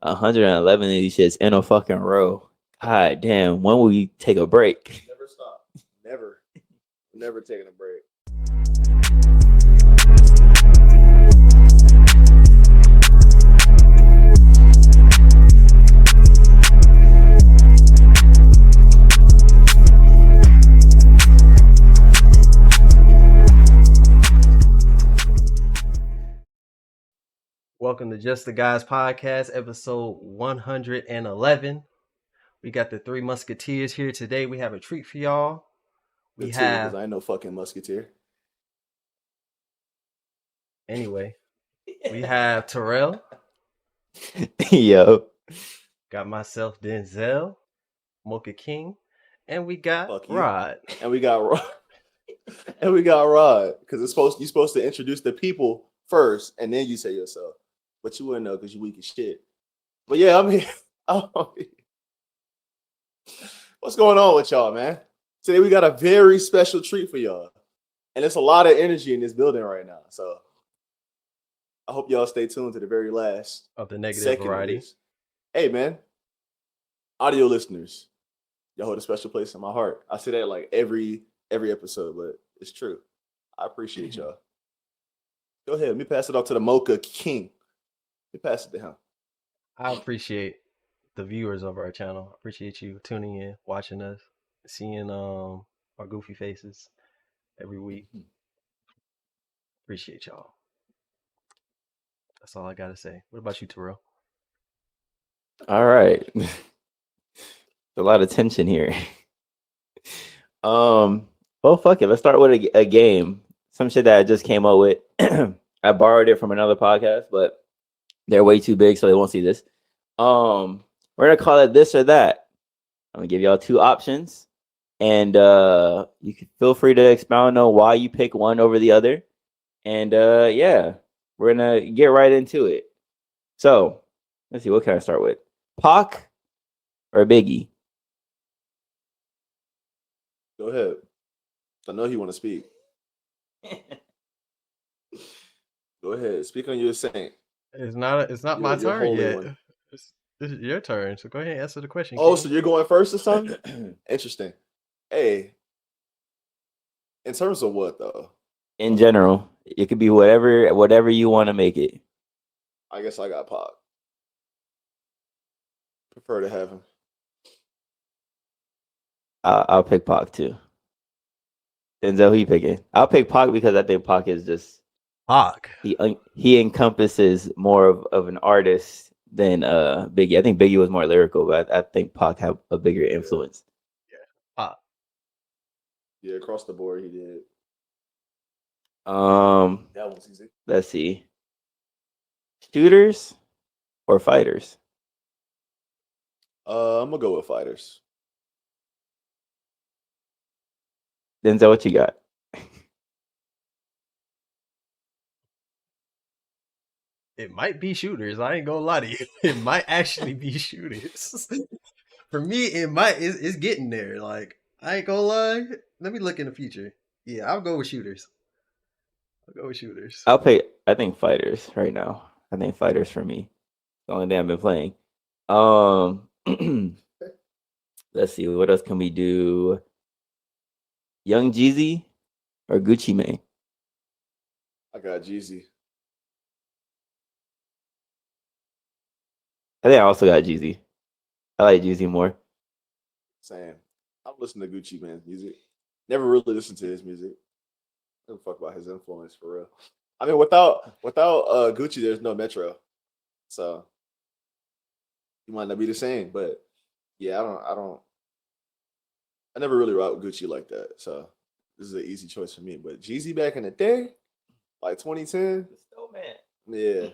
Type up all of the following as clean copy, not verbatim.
111 of these shits in a fucking row. God damn, when will we take a break? Never stop. Never. Never taking a break. Welcome to Just the Guys podcast, episode 111. We got the three musketeers here today. We have a treat for y'all. We have, because I ain't no fucking musketeer. Anyway, we have Terrell. Yo. Got myself, Denzel, Mocha King, and we got Rod. And we got Rod. And we got Rod. Because you're supposed to introduce the people first, and then you say yourself. But you wouldn't know because you're weak as shit. But yeah, I'm here. What's going on with y'all, man? Today we got a very special treat for y'all. And there's a lot of energy in this building right now. So I hope y'all stay tuned to the very last of the negative variety. Hey, man. Audio listeners, y'all hold a special place in my heart. I say that like every episode, but it's true. I appreciate y'all. Go ahead. Let me pass it off to the Mocha King. Pass it to him. I appreciate the viewers of our channel. I appreciate you tuning in, watching us, seeing our goofy faces every week. Appreciate y'all. That's all I gotta say. What about you, Terrell? All right. A lot of tension here. Well, fuck it. Let's start with a game. Some shit that I just came up with. I borrowed it from another podcast, but they're way too big, so they won't see this. We're gonna call it this or that. I'm gonna give y'all two options, and you can feel free to expound on why you pick one over the other. And yeah, we're gonna get right into it. So let's see, what can I start with? Pac or Biggie? Go ahead. I know you want to speak. Go ahead. Speak on your saint. It's not my turn yet. This is your turn. So go ahead and answer the question. Oh, King. So you're going first or something? Interesting. Hey, in terms of what though? In general, it could be whatever you want to make it. I guess I got Pac. Prefer to have him. I'll pick Pac too. Denzel, who you picking? I'll pick Pac because I think Pac is just Pac. He encompasses more of an artist than Biggie. I think Biggie was more lyrical, but I think Pac had a bigger influence. Yeah, Pac. Yeah, across the board he did. That one's easy. Let's see. Shooters or fighters? I'm gonna go with fighters. Denzel, what you got? It might be shooters. I ain't gonna lie to you. It might actually be shooters. For me, it's getting there. Like, I ain't gonna lie. Let me look in the future. Yeah, I'll go with shooters. I think fighters right now. I think fighters for me. The only thing I've been playing. Let's see. What else can we do? Young Jeezy or Gucci Mane? I got Jeezy. I think I also got Jeezy. I like Jeezy more. Same. I'm listening to Gucci Mane's music. Never really listened to his music. I don't fuck about his influence for real. I mean, without Gucci, there's no Metro. So you might not be the same, but yeah, I never really rocked with Gucci like that. So this is an easy choice for me. But Jeezy back in the day, like 2010. Still, man. Yeah.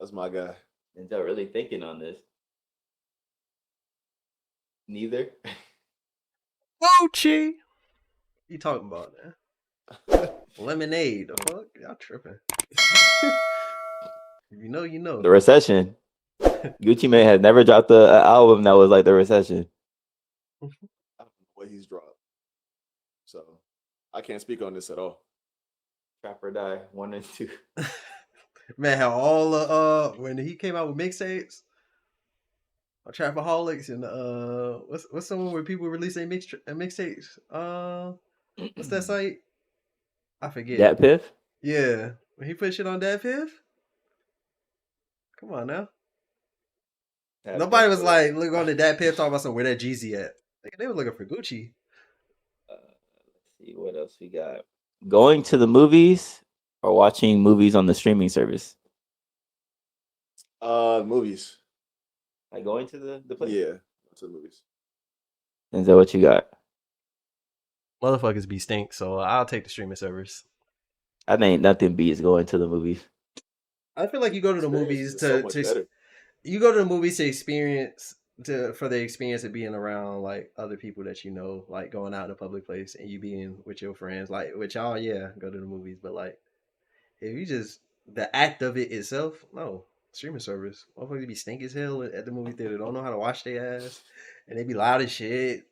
That's my guy. Denzel really thinking on this. Neither. Gucci. What you talking about, man? Lemonade. The fuck? Y'all tripping. You know. The Recession. Gucci Mane has never dropped an album that was like The Recession. I don't know what he's dropped. So I can't speak on this at all. Trap or Die 1 and 2. Man, how all when he came out with mixtapes, Trapaholics, and what's someone where people release their mixtapes? What's that site? I forget. Dat Piff. Yeah, when he put shit on that fifth. Come on now. Dat Nobody Piff, was like look on the Dat Piff talking about some where that Jeezy at. They were looking for Gucci. Let's see what else we got. Going to the movies or watching movies on the streaming service. movies. Like going to the place. Yeah, to the movies. Is that what you got? Motherfuckers be stink, so I'll take the streaming service. I think nothing beats going to the movies. I feel like you go to the Experience movies is so much to better. you go to the movies to experience for the experience of being around like other people that you know, like going out in a public place and you being with your friends, like with y'all, yeah, go to the movies. But like if you just the act of it itself, no. Streaming service. Motherfuckers be stink as hell at the movie theater. Don't know how to wash their ass. And they be loud as shit.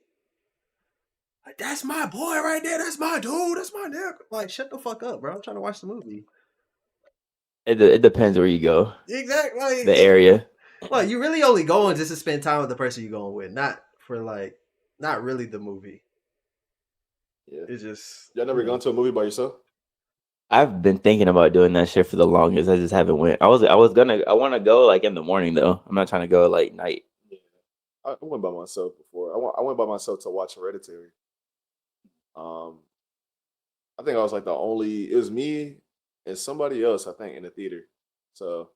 Like, that's my boy right there. That's my dude. That's my nigga. Like, shut the fuck up, bro. I'm trying to watch the movie. It depends where you go. Exactly. The area. Well, you really only going just to spend time with the person you're going with, not for like, not really the movie. Yeah. It's just Y'all never gone to a movie by yourself? I've been thinking about doing that shit for the longest. I just haven't went. I want to go like in the morning though. I'm not trying to go like night. Yeah. I went by myself before. I went by myself to watch Hereditary. Um, I think I was like the only. It was me and somebody else. I think in the theater. So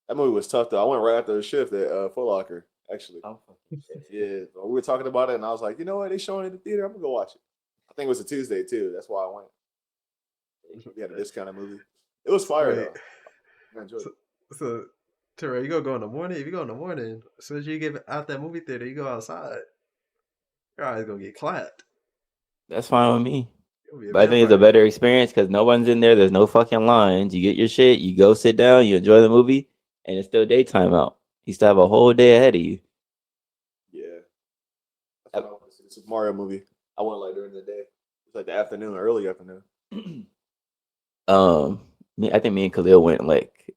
that movie was tough though. I went right after the shift at Foot Locker. Actually, Oh, fucking shit. yeah, we were talking about it, and I was like, you know what? They showing it in the theater. I'm gonna go watch it. I think it was a Tuesday too. That's why I went. We had a discounted movie. It was fire wait. though. I enjoyed So, it. so Terrell, you gonna go in the morning? If you go in the morning, as soon as you get out that movie theater, you go outside. Your eyes gonna get clapped. That's fine with me. It'll be a But I think it's a vampire. better experience because no one's in there. There's no fucking lines. You get your shit. You go sit down. You enjoy the movie, and it's still daytime out. You still have a whole day ahead of you. Yeah, that's what I want to see. The Super Mario movie. I went like during the day. It's like the afternoon, early afternoon. I think me and Khalil went like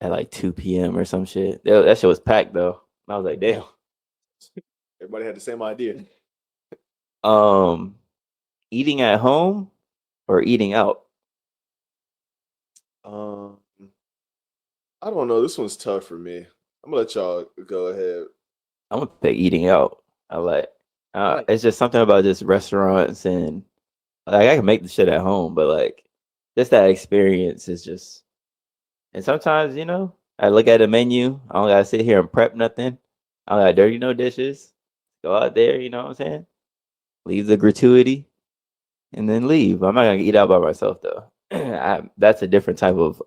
at like 2 p.m. or some shit. That shit was packed though. I was like, damn. Everybody had the same idea. Um, Eating at home or eating out? Um, I don't know. This one's tough for me. I'm gonna let y'all go ahead. I'm gonna pick eating out. I like. I like It's just something about just restaurants and like I can make the shit at home, but like just that experience is just. And sometimes I look at the menu. I don't gotta sit here and prep nothing. I don't gotta dirty no dishes. Go out there. You know what I'm saying? Leave the gratuity and then leave. I'm not gonna eat out by myself though. That's a different type of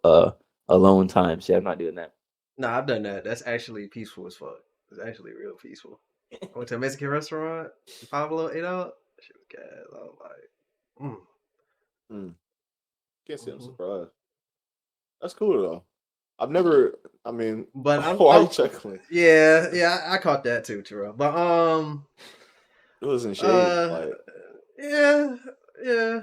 alone time. Shit, I'm not doing that. Nah, I've done that. That's actually peaceful as fuck. It's actually real peaceful. I went to a Mexican restaurant. Pablo ate out. Shit was gas. I was like, Hmm. Can't say I'm mhm. surprised. That's cool though. I've never. I mean, But why are you chuckling? yeah, I caught that too, Terrell. But It wasn't shade. uh, Like, yeah, yeah.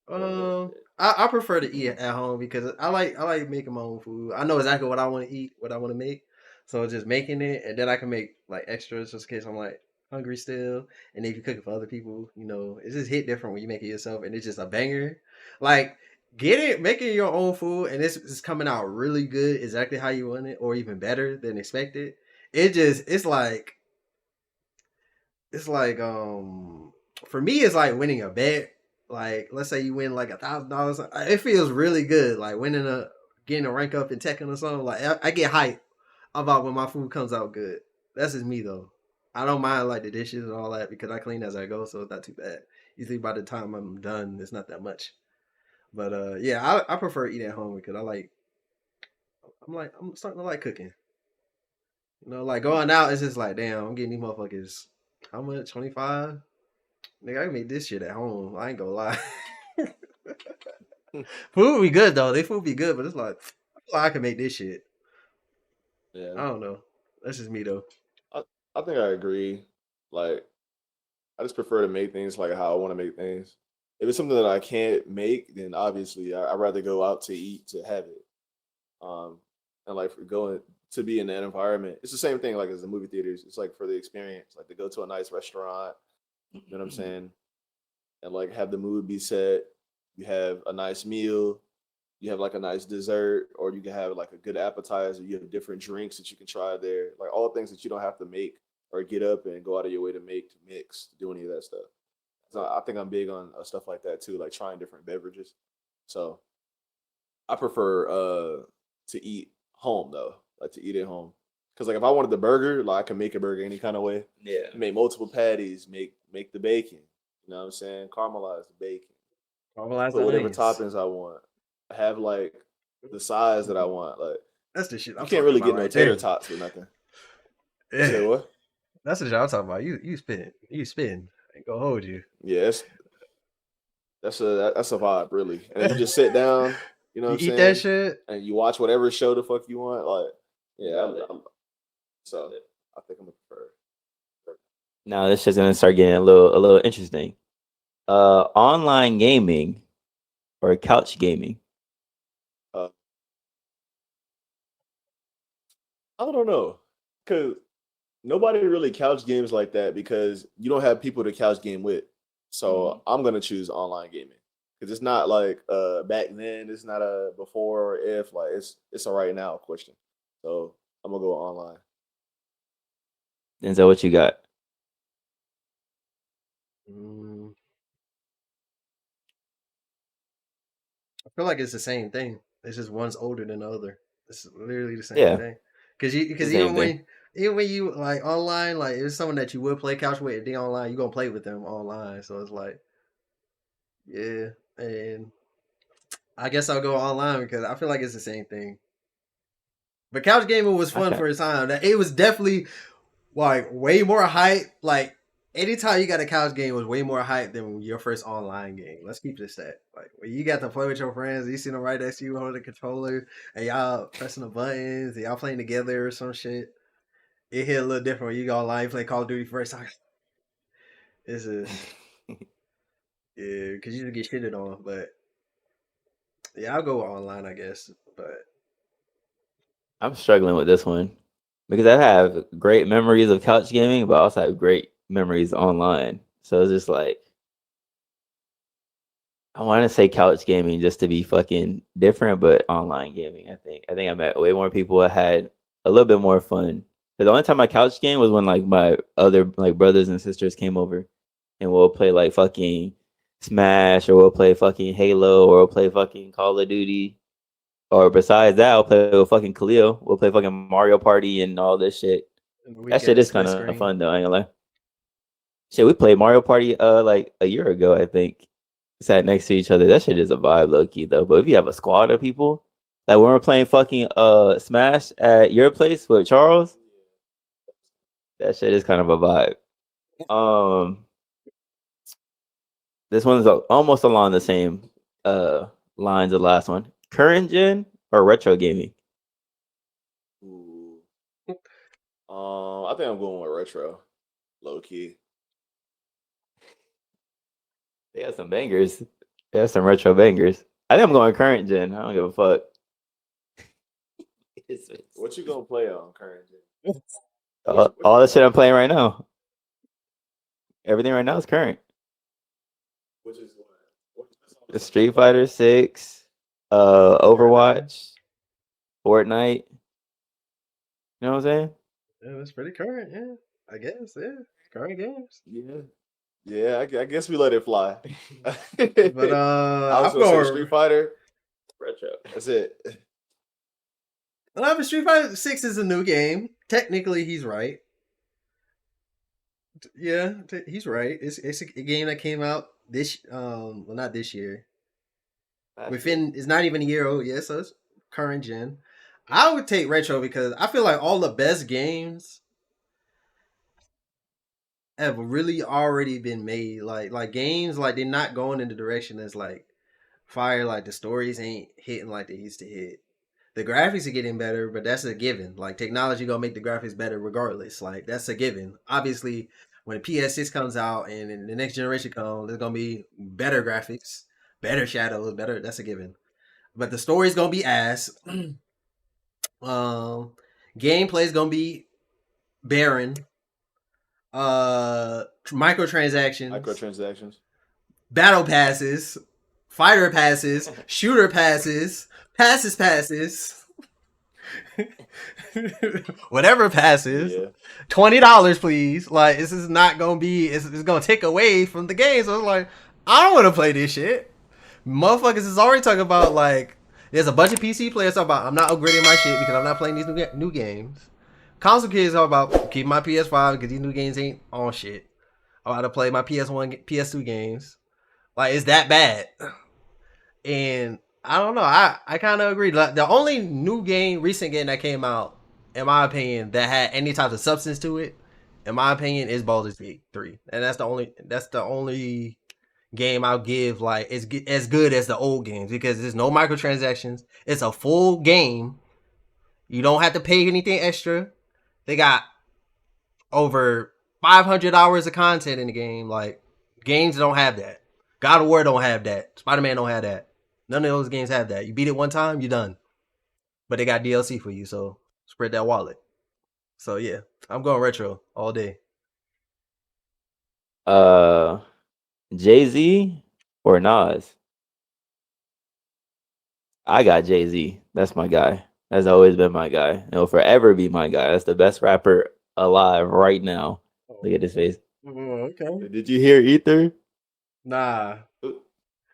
Love that Um, shit. I prefer to eat at home because I like making my own food. I know exactly what I want to eat, what I want to make. So just making it, and then I can make like extras just in case I'm like hungry still. And if you cook it for other people, it just hit different when you make it yourself, and it's just a banger. Like making your own food, and it's coming out really good, exactly how you want it, or even better than expected. It's like for me it's like winning a bet. Like let's say you win like $1,000, it feels really good. Like getting a rank up in Tekken or something. Like I get hyped about when my food comes out good. That's just me though. I don't mind like the dishes and all that because I clean as I go, so it's not too bad. Usually by the time I'm done, it's not that much. But yeah, I prefer eating at home because I'm starting to like cooking. Like going out, it's just like damn, I'm getting these motherfuckers. How much? 25? Nigga, I can make this shit at home. I ain't gonna lie. Food be good though. They food be good, but it's like I feel like I can make this shit. yeah, I don't know. That's just me though. I, I think I agree. Like, I just prefer to make things like how I want to make things. If it's something that I can't make, then obviously I'd rather go out to eat to have it. and like for going to be in that environment. It's the same thing like as the movie theaters. It's like for the experience, like to go to a nice restaurant. You know what I'm saying? And like have the mood be set. You have a nice meal. You have like a nice dessert, or you can have like a good appetizer. You have different drinks that you can try there, like all things that you don't have to make or get up and go out of your way to make, to mix, to do any of that stuff. So I think I'm big on stuff like that too, like trying different beverages. So I prefer to eat home though, like to eat at home. Cause like if I wanted the burger, like I can make a burger any kind of way. Yeah. Make multiple patties, make the bacon. You know what I'm saying? Caramelize the bacon. Caramelize Put the whatever onions. toppings I want. Have like the size that I want. Like That's the shit you I'm can't talking really about get no right tater there. tots with nothing. You say Yeah, what? that's the shit I'm talking about. You spin. You spin. Ain't gonna hold you. Yeah, that's a vibe really. And then you just sit down. You know what You I'm eat that saying? shit. And you watch whatever show the fuck you want. Like yeah, so I think I'm gonna prefer. Now this is gonna start getting a little interesting. Online gaming or couch gaming? Uh, I don't know, cause nobody really couch games like that because you don't have people to couch game with. So I'm gonna choose online gaming because it's not like back then. It's not a before or if. Like it's a right now question. So I'm gonna go online. Denzel, what you got? Mm, I feel like it's the same thing. It's just one's older than the other. It's literally the same Yeah, thing. it's the Because same thing. even when you like online, like it's someone that you would play couch with, and then online you gonna play with them online. So it's like yeah, and I guess I'll go online because I feel like it's the same thing. But couch gaming was fun Okay. for a time. That it was definitely like way more hype. Like anytime you got a couch game was way more hype than your first online game. Let's keep this that. Like when you got to play with your friends, you see them right next to you holding the controller and y'all pressing the buttons, and y'all playing together or some shit. It hit a little different when you go online, you play Call of Duty first time. It's a yeah, because you just get shitted on. But yeah, I'll go online, I guess. But I'm struggling with this one because I have great memories of couch gaming, but I also have great memories online. So it's just like I want to say couch gaming just to be fucking different, but online gaming. I think I met way more people. I had a little bit more fun. But the only time I couch game was when like my other like brothers and sisters came over, and we'll play like fucking Smash, or we'll play fucking Halo, or we'll play fucking Call of Duty. Or besides that, I'll play with fucking Khalil. We'll play fucking Mario Party and all this shit. in the That shit weekend, is split kind of screen. fun though. I ain't gonna lie. Shit, we played Mario Party like a year ago, I think. Sat next to each other. That shit is a vibe, low key though. But if you have a squad of people, like when we're playing fucking Smash at your place with Charles, that shit is kind of a vibe. Um, this one's almost along the same uh lines of the last one. Current gen or retro gaming? Ooh. I think I'm going with retro, low key. They have some bangers. They have some retro bangers. I think I'm going current gen. I don't give a fuck. What you gonna play on current gen? All the shit I'm playing right now. Everything right now is current. Which is what? The Street Fighter 6, Overwatch, Fortnite. You know what I'm saying? Yeah, that's pretty current. Yeah, I guess. Yeah, current games. Yeah, yeah. I guess we let it fly. But I was I'm gonna say going. Street Fighter. Retro. That's it. Well, Street Fighter Six is a new game. Technically, he's right. Yeah, he's right. It's a game that came out this well, not this year. Within it's not even a year old. Yeah, so it's current gen. I would take retro because I feel like all the best games have really already been made. Like games like they're not going in the direction that's like fire. Like the stories ain't hitting like they used to hit. The graphics are getting better, but that's a given. Like technology gonna make the graphics better regardless. Like that's a given. Obviously, when the PS6 comes out and the next generation comes, there's gonna be better graphics, better shadows, better. That's a given. But the story's gonna be ass. Gameplay is gonna be barren. Microtransactions, battle passes, fighter passes, shooter passes, passes, whatever passes. Yeah. $20, please. Like this is not gonna be. It's gonna take away from the game. So it's like I don't want to play this shit. Motherfuckers is already talking about like there's a bunch of PC players talking about I'm not upgrading my shit because I'm not playing these new games. Console kids talk about keep my PS5 because these new games ain't on shit. I got to play my PS1, PS2 games. Like it's that bad. And I don't know. I kind of agree. Like, the only recent game that came out, in my opinion, that had any type of substance to it, in my opinion, is Baldur's Gate 3, and that's the only game I'll give like as good as the old games because there's no microtransactions. It's a full game. You don't have to pay anything extra. They got over 500 hours of content in the game. Like games don't have that. God of War don't have that. Spider-Man don't have that. None of those games have that. You beat it one time, you're done. But they got DLC for you, so spread that wallet. So yeah, I'm going retro all day. Jay-Z or Nas? I got Jay-Z. That's my guy. That's always been my guy. It'll forever be my guy. That's the best rapper alive right now. Look at his face. Okay. Did you hear Ether? Nah. Who's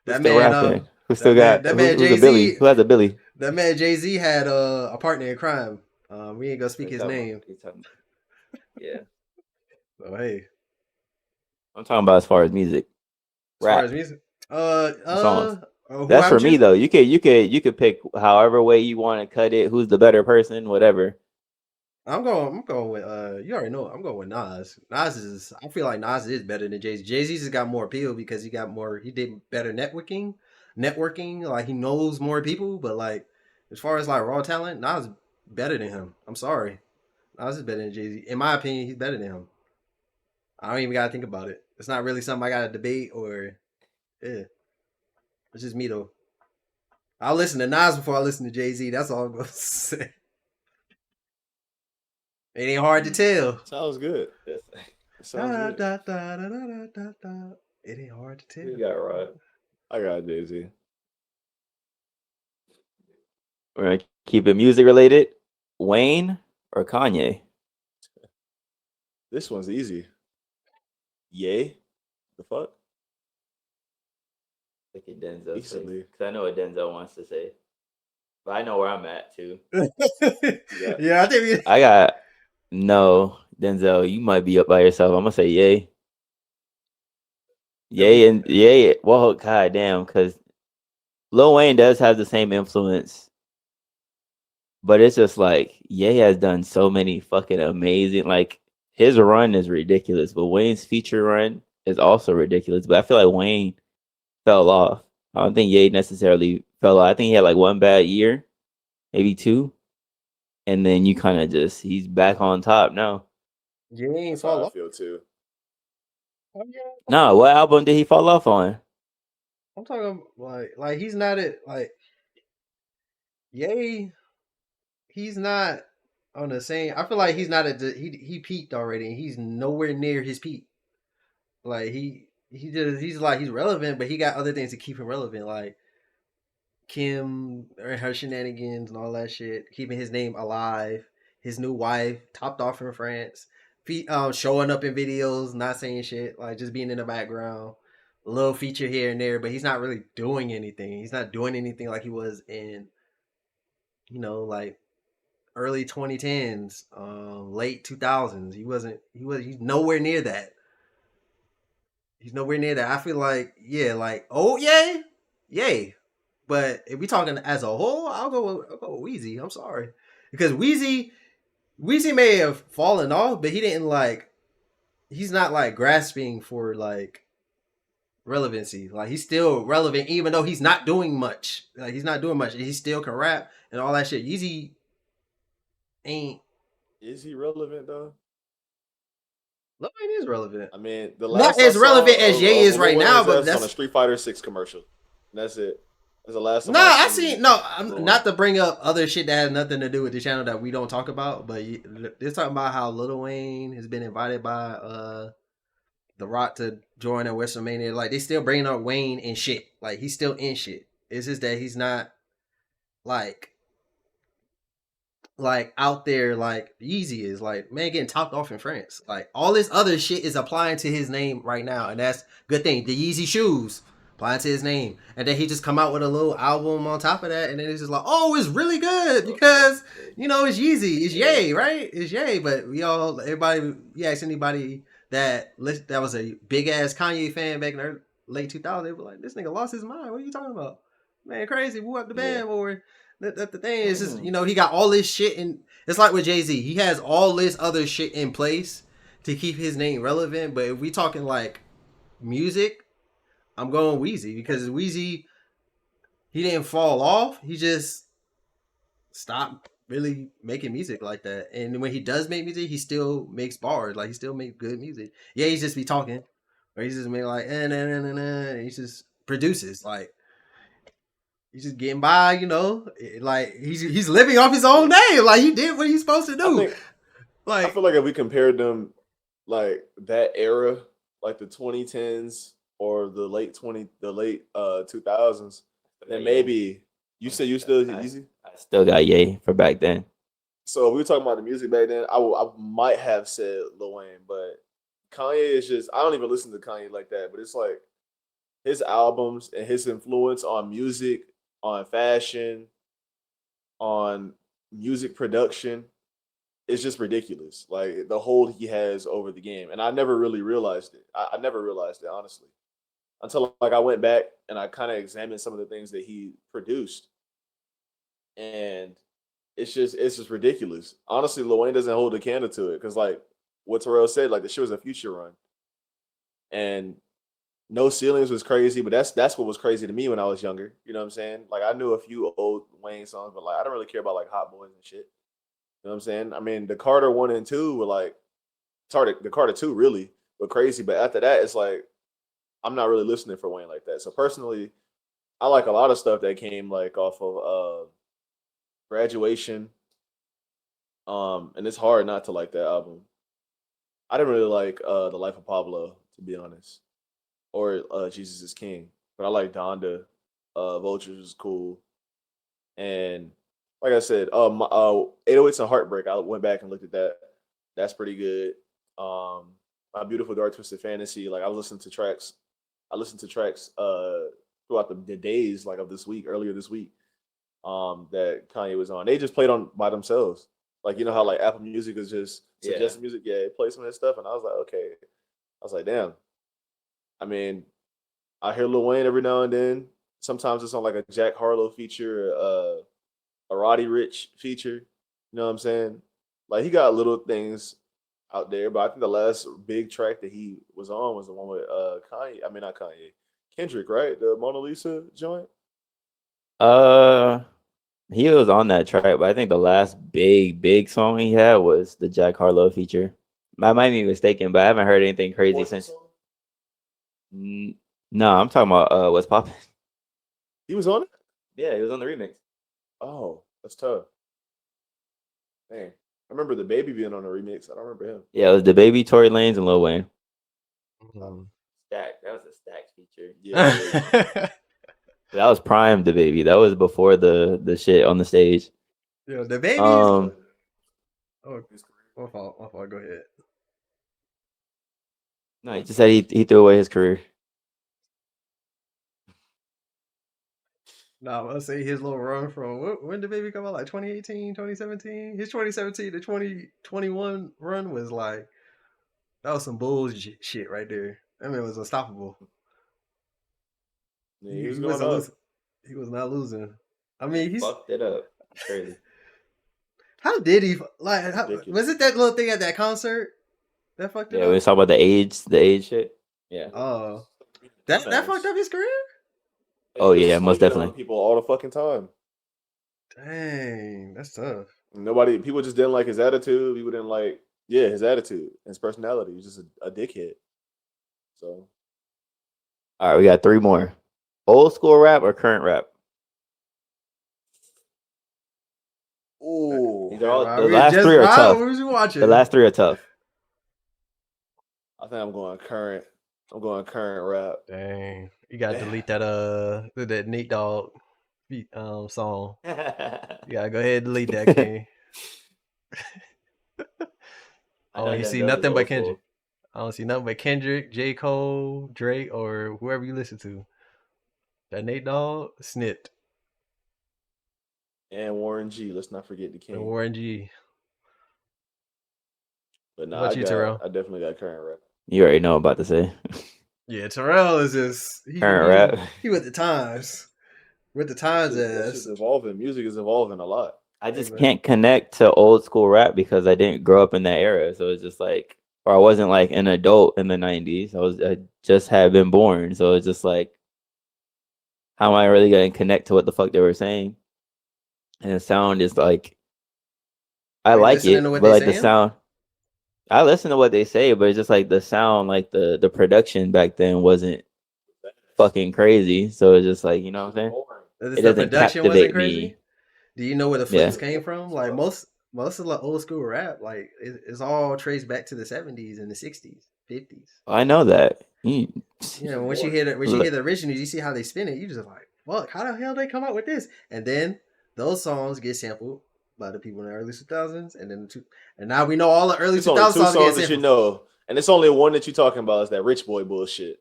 That still man, rapping? Who still got? that man Who's a Jay-Z. Billy? Who has a Billy? That man Jay-Z had a partner in crime. We ain't gonna speak his name. Yeah. So hey, I'm talking about as far as music. as far as music, songs. who That's I'm for me choosing? though. You could pick however way you want to cut it. Who's the better person? Whatever. I'm going with you already know I'm going with Nas. I feel like Nas is better than Jay-Z. Jay-Z's has got more appeal because he did better networking, like he knows more people, but like as far as like raw talent, Nas is better than him. I'm sorry. Nas is better than Jay-Z. In my opinion, he's better than him. I don't even gotta think about it. It's not really something I gotta debate or yeah. It's just me though. I'll listen to Nas before I listen to Jay-Z. That's all I'm gonna say. It ain't hard to tell. Sounds good. Sounds good. It ain't hard to tell. You got right. I got Jay-Z. We're gonna keep it music related. Wayne or Kanye? This one's easy. Yay. The fuck? Look at Denzel. Easily. Because I know what Denzel wants to say. But I know where I'm at too. Yeah, I think I got no Denzel. You might be up by yourself. I'm gonna say yay. Yay and yay. Well, god damn, because Lil Wayne does have the same influence, but it's just like Ye has done so many fucking amazing. Like his run is ridiculous, but Wayne's feature run is also ridiculous. But I feel like Wayne fell off. I don't think Ye necessarily fell off. I think he had like one bad year, maybe two, and then you kind of just he's back on top now. you ain't That's fall how I off. feel too. No, what album did he fall off on? I'm talking like he's not at like Yay. He's not on the same. I feel like he's not at the he peaked already, and he's nowhere near his peak. Like he's relevant, but he got other things to keep him relevant, like Kim or her shenanigans and all that shit, keeping his name alive. His new wife, topped off in France, showing up in videos, not saying shit, like just being in the background, a little feature here and there, but he's not really doing anything. He's not doing anything like he was in, like early 2010s, late 2000s. He's nowhere near that. He's nowhere near that. I feel like, yeah, like, oh, yay. But if we talking as a whole, I'll go with Weezy. I'm sorry. Because Weezy may have fallen off, but he's not like grasping for like relevancy. Like he's still relevant, even though he's not doing much. Like he's not doing much. He still can rap and all that shit. Yeezy ain't. Is he relevant though? Lil Wayne is relevant. I mean, the Not last as relevant as Ye is right now, but that's that's on a Street Fighter 6 commercial. And that's it. That's the last time No, I seen seen no. Lil I'm Wayne. not to bring up other shit that has nothing to do with the channel that we don't talk about, but they're talking about how Lil Wayne has been invited by The Rock to join at WrestleMania. Like they still bringing up Wayne and shit. Like he's still in shit. It's just that he's not like out there like Yeezy is. Like man getting topped off in France. Like all this other shit is applying to his name right now, and that's good thing. The Yeezy shoes applying to his name, and then he just come out with a little album on top of that, and then it's just like, oh, it's really good because it's Yeezy, it's Yay, right? It's Yay, but everybody, you ask anybody that was a big ass Kanye fan back in the late 2000s, they were like, this nigga lost his mind. What are you talking about? Man, crazy. Who up the band or the thing is just he got all this shit and it's like with Jay-Z. He has all this other shit in place to keep his name relevant. But if we talking like music, I'm going Weezy because Weezy he didn't fall off. He just stopped really making music like that. And when he does make music, he still makes bars. Like he still makes good music. Yeah, he just be talking. Or he's just make like and he just produces like he's just getting by, like he's living off his own name. Like he did what he's supposed to do. I feel like if we compared them like that era, like the 2010s or the late 2000s, then maybe you said you still Yeezy? I still got Ye for back then. So if we were talking about the music back then, I might have said Lil Wayne, but Kanye is just I don't even listen to Kanye like that, but it's like his albums and his influence on music, on fashion, on music production is just ridiculous. Like the hold he has over the game. And I never really realized it. I never realized it, honestly. Until like I went back and I kind of examined some of the things that he produced. And it's just ridiculous. Honestly, Lil Wayne doesn't hold a candle to it. Cause like what Terrell said, like the shit was a future run. And No Ceilings was crazy, but that's what was crazy to me when I was younger. You know what I'm saying? Like I knew a few old Wayne songs, but like I don't really care about like Hot Boys and shit. You know what I'm saying? I mean, the Carter 1 and 2 were like the Carter 2 really were crazy, but after that, it's like I'm not really listening for Wayne like that. So personally, I like a lot of stuff that came like off of Graduation. And it's hard not to like that album. I didn't really like The Life of Pablo, to be honest, or Jesus is King, but I like Donda. Vultures was cool, and like I said, 808s and Heartbreak. I went back and looked at that. That's pretty good. My Beautiful Dark Twisted Fantasy. Like I was listening to tracks. I listened to tracks throughout the days like of this week, earlier this week. That Kanye was on. They just played on by themselves. Like you know how like Apple Music is just suggesting music. Yeah, it plays some of that stuff, and I was like, okay. I was like, damn. I mean, I hear Lil Wayne every now and then. Sometimes it's on like a Jack Harlow feature, a Roddy Rich feature. You know what I'm saying? Like he got little things out there, but I think the last big track that he was on was the one with Kanye. I mean, not Kanye, Kendrick, right? The Mona Lisa joint. Uh, he was on that track, but I think the last big song he had was the Jack Harlow feature. I might be mistaken, but I haven't heard anything crazy since. No, I'm talking about What's Poppin'. He was on it. Yeah, he was on the remix. Oh, that's tough. Dang. I remember the baby being on the remix. I don't remember him. Yeah, it was the Baby, Tory Lanez, and Lil Wayne. Stack. That was a Stack feature. Yeah. That was Prime the Baby. That was before the shit on the stage. Yo, the baby. Oh, my fault. Go ahead. No, he just said he threw away his career. No, I'm gonna say his little run from when did baby come out? Like 2018, 2017? His 2017 to 2021 run was like that was some bullshit shit right there. I mean, it was unstoppable. Yeah, he was He going wasn't up. losing. He was not losing. I mean, he's fucked it up. Crazy. How did he like? Was it that little thing at that concert that fucked it Yeah, up? we was talking about the age shit. Yeah. Oh, that fucked up his career. Oh yeah, most definitely. People all the fucking time. Dang, that's tough. People just didn't like his attitude. People didn't like, his attitude, his personality. He was just a dickhead. So, all right, we got 3 more. Old school rap or current rap? Ooh, These are all Why the we last just- three are why tough. was you watching? The last three are tough. I think I'm going current. I'm going current rap. Dang, you gotta Damn. delete that Nate Dogg song. You gotta go ahead and delete that, King. I Oh, know you see Denzel is nothing but old Kendrick. school. I don't see nothing but Kendrick, J. Cole, Drake, or whoever you listen to. That Nate Dogg, Snit, And Warren G. Let's not forget the and king. Warren G. But What nah, about you, Terrell? I definitely got current rap. You already know what I'm about to say. Yeah, Terrell is just Current rap. he with the times. With the times That's just evolving. Music is evolving a lot. I just man. can't connect to old school rap because I didn't grow up in that era. So it's just like, or I wasn't like an adult in the 90s. I just had been born. So it's just like, how am I really going to connect to what the fuck they were saying? And the sound is like, I Are you like listening it, to what but they like the saying? sound, I listen to what they say, but it's just like the sound, like the production back then wasn't fucking crazy. So it's just like, you know what I'm saying? It The doesn't production wasn't captivate crazy. me. Do you know where the Yeah. flicks came from? Like most of the old school rap, like it's all traced back to the 70s and the 60s, 50s. I know that. You know, once you hear the originals, you see how they spin it. You just like, fuck, how the hell they come out with this? And then those songs get sampled by the people in the early 2000s, and now we know all the early It's only 2000s two songs get songs that you sampled. know, and it's only one that you're talking about. Is that Rich Boy bullshit?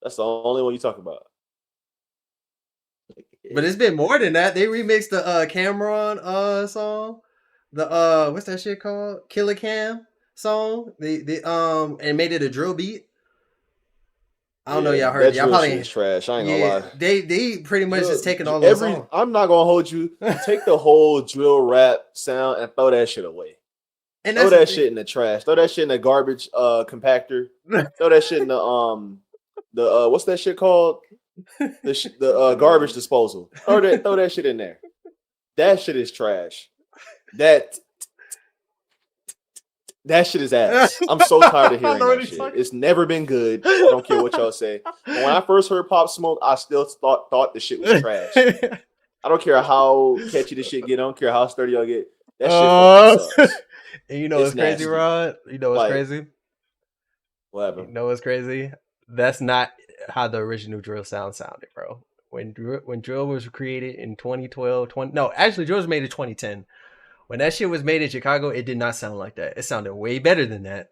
That's the only one you talk about. But it's been more than that. They remixed the Cameron song. The what's that shit called? Killer Cam song. They and made it a drill beat. I don't know, y'all heard that it. Y'all drill probably shit is trash. I ain't gonna yeah. lie. They pretty much just taking all those songs. I'm not gonna hold you. Take the whole drill rap sound and throw that shit away. And Throw that's that shit in the trash. Throw that shit in the garbage compactor. Throw that shit in the what's that shit called? The garbage disposal. Throw that shit in there. That shit is trash. That shit is ass. I'm so tired of hearing that shit. It's never been good. I don't care what y'all say. But when I first heard Pop Smoke, I still thought the shit was trash. I don't care how catchy the shit get. I don't care how sturdy y'all get. That shit fucking sucks. And you know It's what's crazy, nasty. Rod? You know what's Like, crazy? Whatever. You know what's crazy? That's not how the original drill sounded, bro. When drill was created in 2012, drill was made in 2010. When that shit was made in Chicago, it did not sound like that. It sounded way better than that.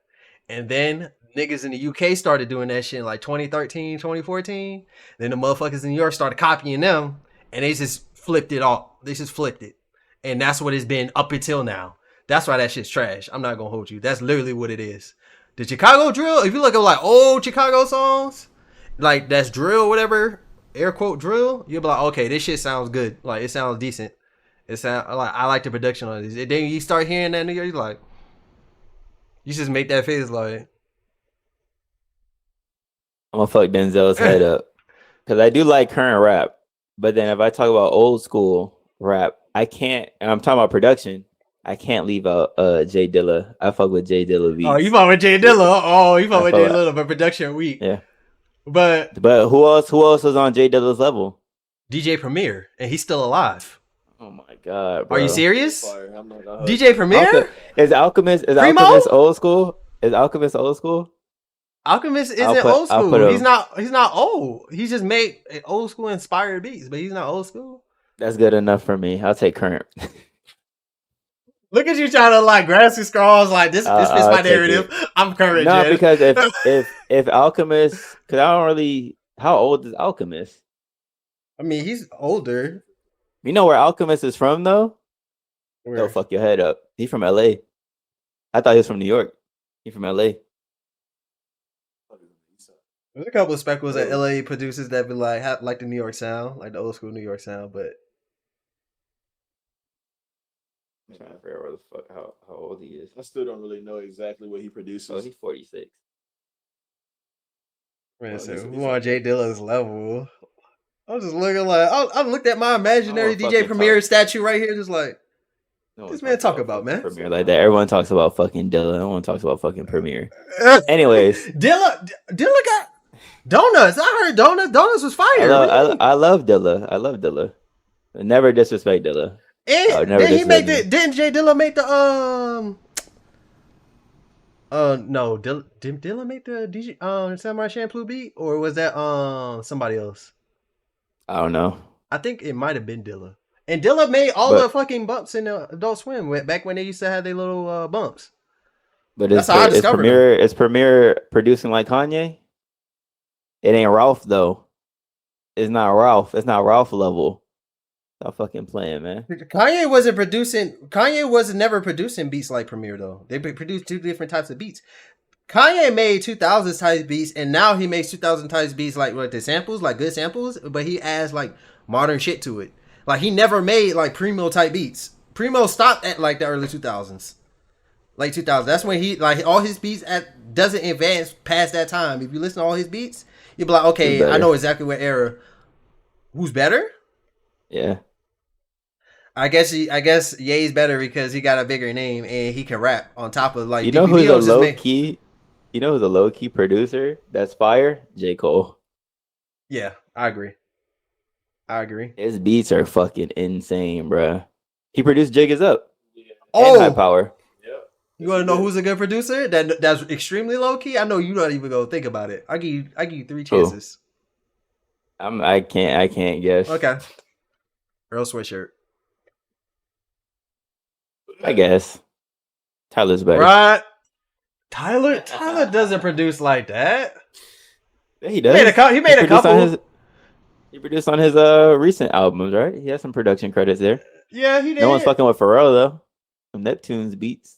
And then niggas in the UK started doing that shit in like 2013, 2014. Then the motherfuckers in New York started copying them, and they just flipped it all. They just flipped it. And that's what it's been up until now. That's why that shit's trash. I'm not gonna hold you. That's literally what it is. The Chicago drill, if you look at like old Chicago songs, like that's drill, whatever, air quote drill, you'll be like, okay, this shit sounds good. Like it sounds decent. It sound like I like the production on this. And then you start hearing that nigga, you like, you just make that face like, I'm gonna fuck Denzel's head up because I do like current rap, but then if I talk about old school rap, I can't. And I'm talking about production. I can't leave out Jay Dilla. I fuck with Jay Dilla beats. oh, you fuck with Jay Dilla. Oh, you fuck with Jay Dilla, but production weak. Yeah. But who else was on Jay Dilla's level? DJ Premier, and he's still alive. Oh my god, bro. Are you serious? I'm not gonna DJ Premier? Is Alchemist old school? Is Alchemist old school? Alchemist isn't old school. He's not old. He just made old school inspired beats, but he's not old school. That's good enough for me. I'll take current. Look at you trying to like grasp your scrolls like this fits my narrative. I'm current. No, Jen. because if Alchemist, because I don't really. How old is Alchemist? I mean, he's older. You know where Alchemist is from, though? Where? They'll fuck your head up. He's from LA. I thought he was from New York. He's from LA. There's a couple of speckles that LA producers that be like the New York sound, like the old school New York sound, but I'm trying to figure out where the fuck how old he is. I still don't really know exactly what he produces. Oh, he's 46. Man, so who on Jay Dilla's level? I'm just looking like I looked at my imaginary DJ Premier statue right here, just like this man talk about, man. Premier like that. Everyone talks about fucking Dilla. No one talks about fucking Premier. Anyways, Dilla got donuts. I heard donuts. Donuts was fire. I love Dilla. I love Dilla. Never disrespect Dilla. I would And never did he make disrespect the? me. Didn't Jay Dilla make the no, did Dilla make the DJ Samurai Champloo beat, or was that somebody else? I don't know, I think it might have been Dilla. And Dilla made all the but fucking bumps in the Adult Swim back when they used to have their little bumps. but That's how I discovered him. Is Premier producing like Kanye? It ain't Ralph though. It's not Ralph. It's not Ralph level. Stop fucking playing, man. Kanye wasn't producing. Kanye was never producing beats like Premier though. They produced two different types of beats. Kanye made 2000s type beats, and now he makes 2000 type beats like the samples, like good samples, but he adds like modern shit to it. Like he never made like Primo type beats. Primo stopped at like the early 2000s, late 2000s. That's when he like all his beats doesn't advance past that time. If you listen to all his beats, you'll be like, okay, I know exactly what era. Who's better? Yeah. I guess Ye's better because he got a bigger name and he can rap on top of like You know who's a DPBO's low key? You know who's a low key producer that's fire? J. Cole. Yeah, I agree. His beats are fucking insane, bruh. He produced Jig Is Up and Oh, High Power. Yeah. you want to know who's a good producer? That's extremely low key. I know you don't even go think about it. I give you 3 chances. I can't guess. Okay. Earl Sweatshirt. I guess Tyler's better. Right. Tyler doesn't produce like that. Yeah, he does. He made a couple. He produced on his recent albums, right? He has some production credits there. Yeah, he did. No one's fucking with Pharrell though. Some Neptune's beats.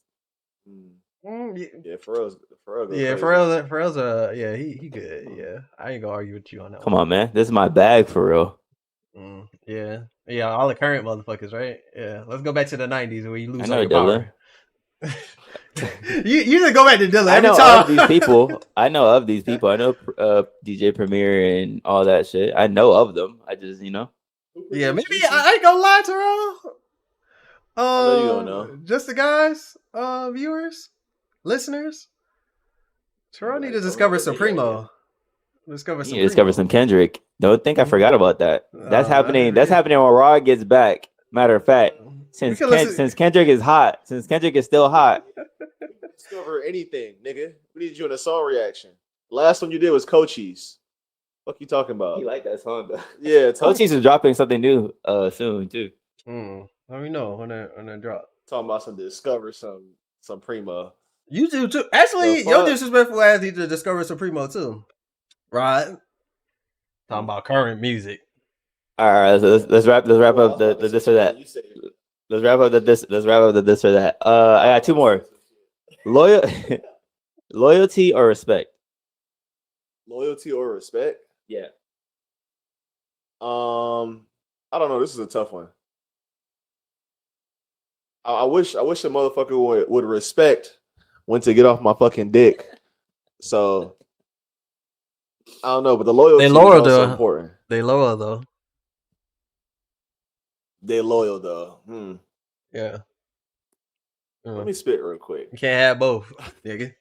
Yeah, Pharrell's Pharrell's he good. Yeah, I ain't gonna argue with you on that. Come on, man. This is my bag for real. Yeah, all the current motherfuckers, right? Yeah, let's go back to the 90s where you lose all your Dylan. power. you just go back to Dylan I every know time. of these people. I know DJ Premier and all that shit. I know of them. I just, Yeah, maybe I ain't gonna lie, Terrell. I know you don't know. Just the guys, viewers, listeners. Terrell need to discover Supremo. Discover some Kendrick. Don't think I forgot about that. That's happening. That's happening when Raw gets back. Matter of fact, since Kendrick is hot, since Kendrick is still hot. Discover anything, nigga. We need you in a song reaction. Last one you did was Cochise. What you talking about? You like that song though? Yeah, Cochise is dropping something new soon too. Let me know when that drop. Talking about some discover some Primo. You do too. Actually, your disrespectful ass need to discover Supremo too. Right? Talking about current music. All right, let's wrap up the this or that. Let's wrap up the this or that. I got 2 more. Loyalty or respect? Loyalty or respect? Yeah. I don't know. This is a tough one. I wish a motherfucker would respect when to get off my fucking dick. So I don't know, but the loyalty is also important. They loyal though. They loyal though. Yeah. Let me spit real quick. You can't have both, nigga.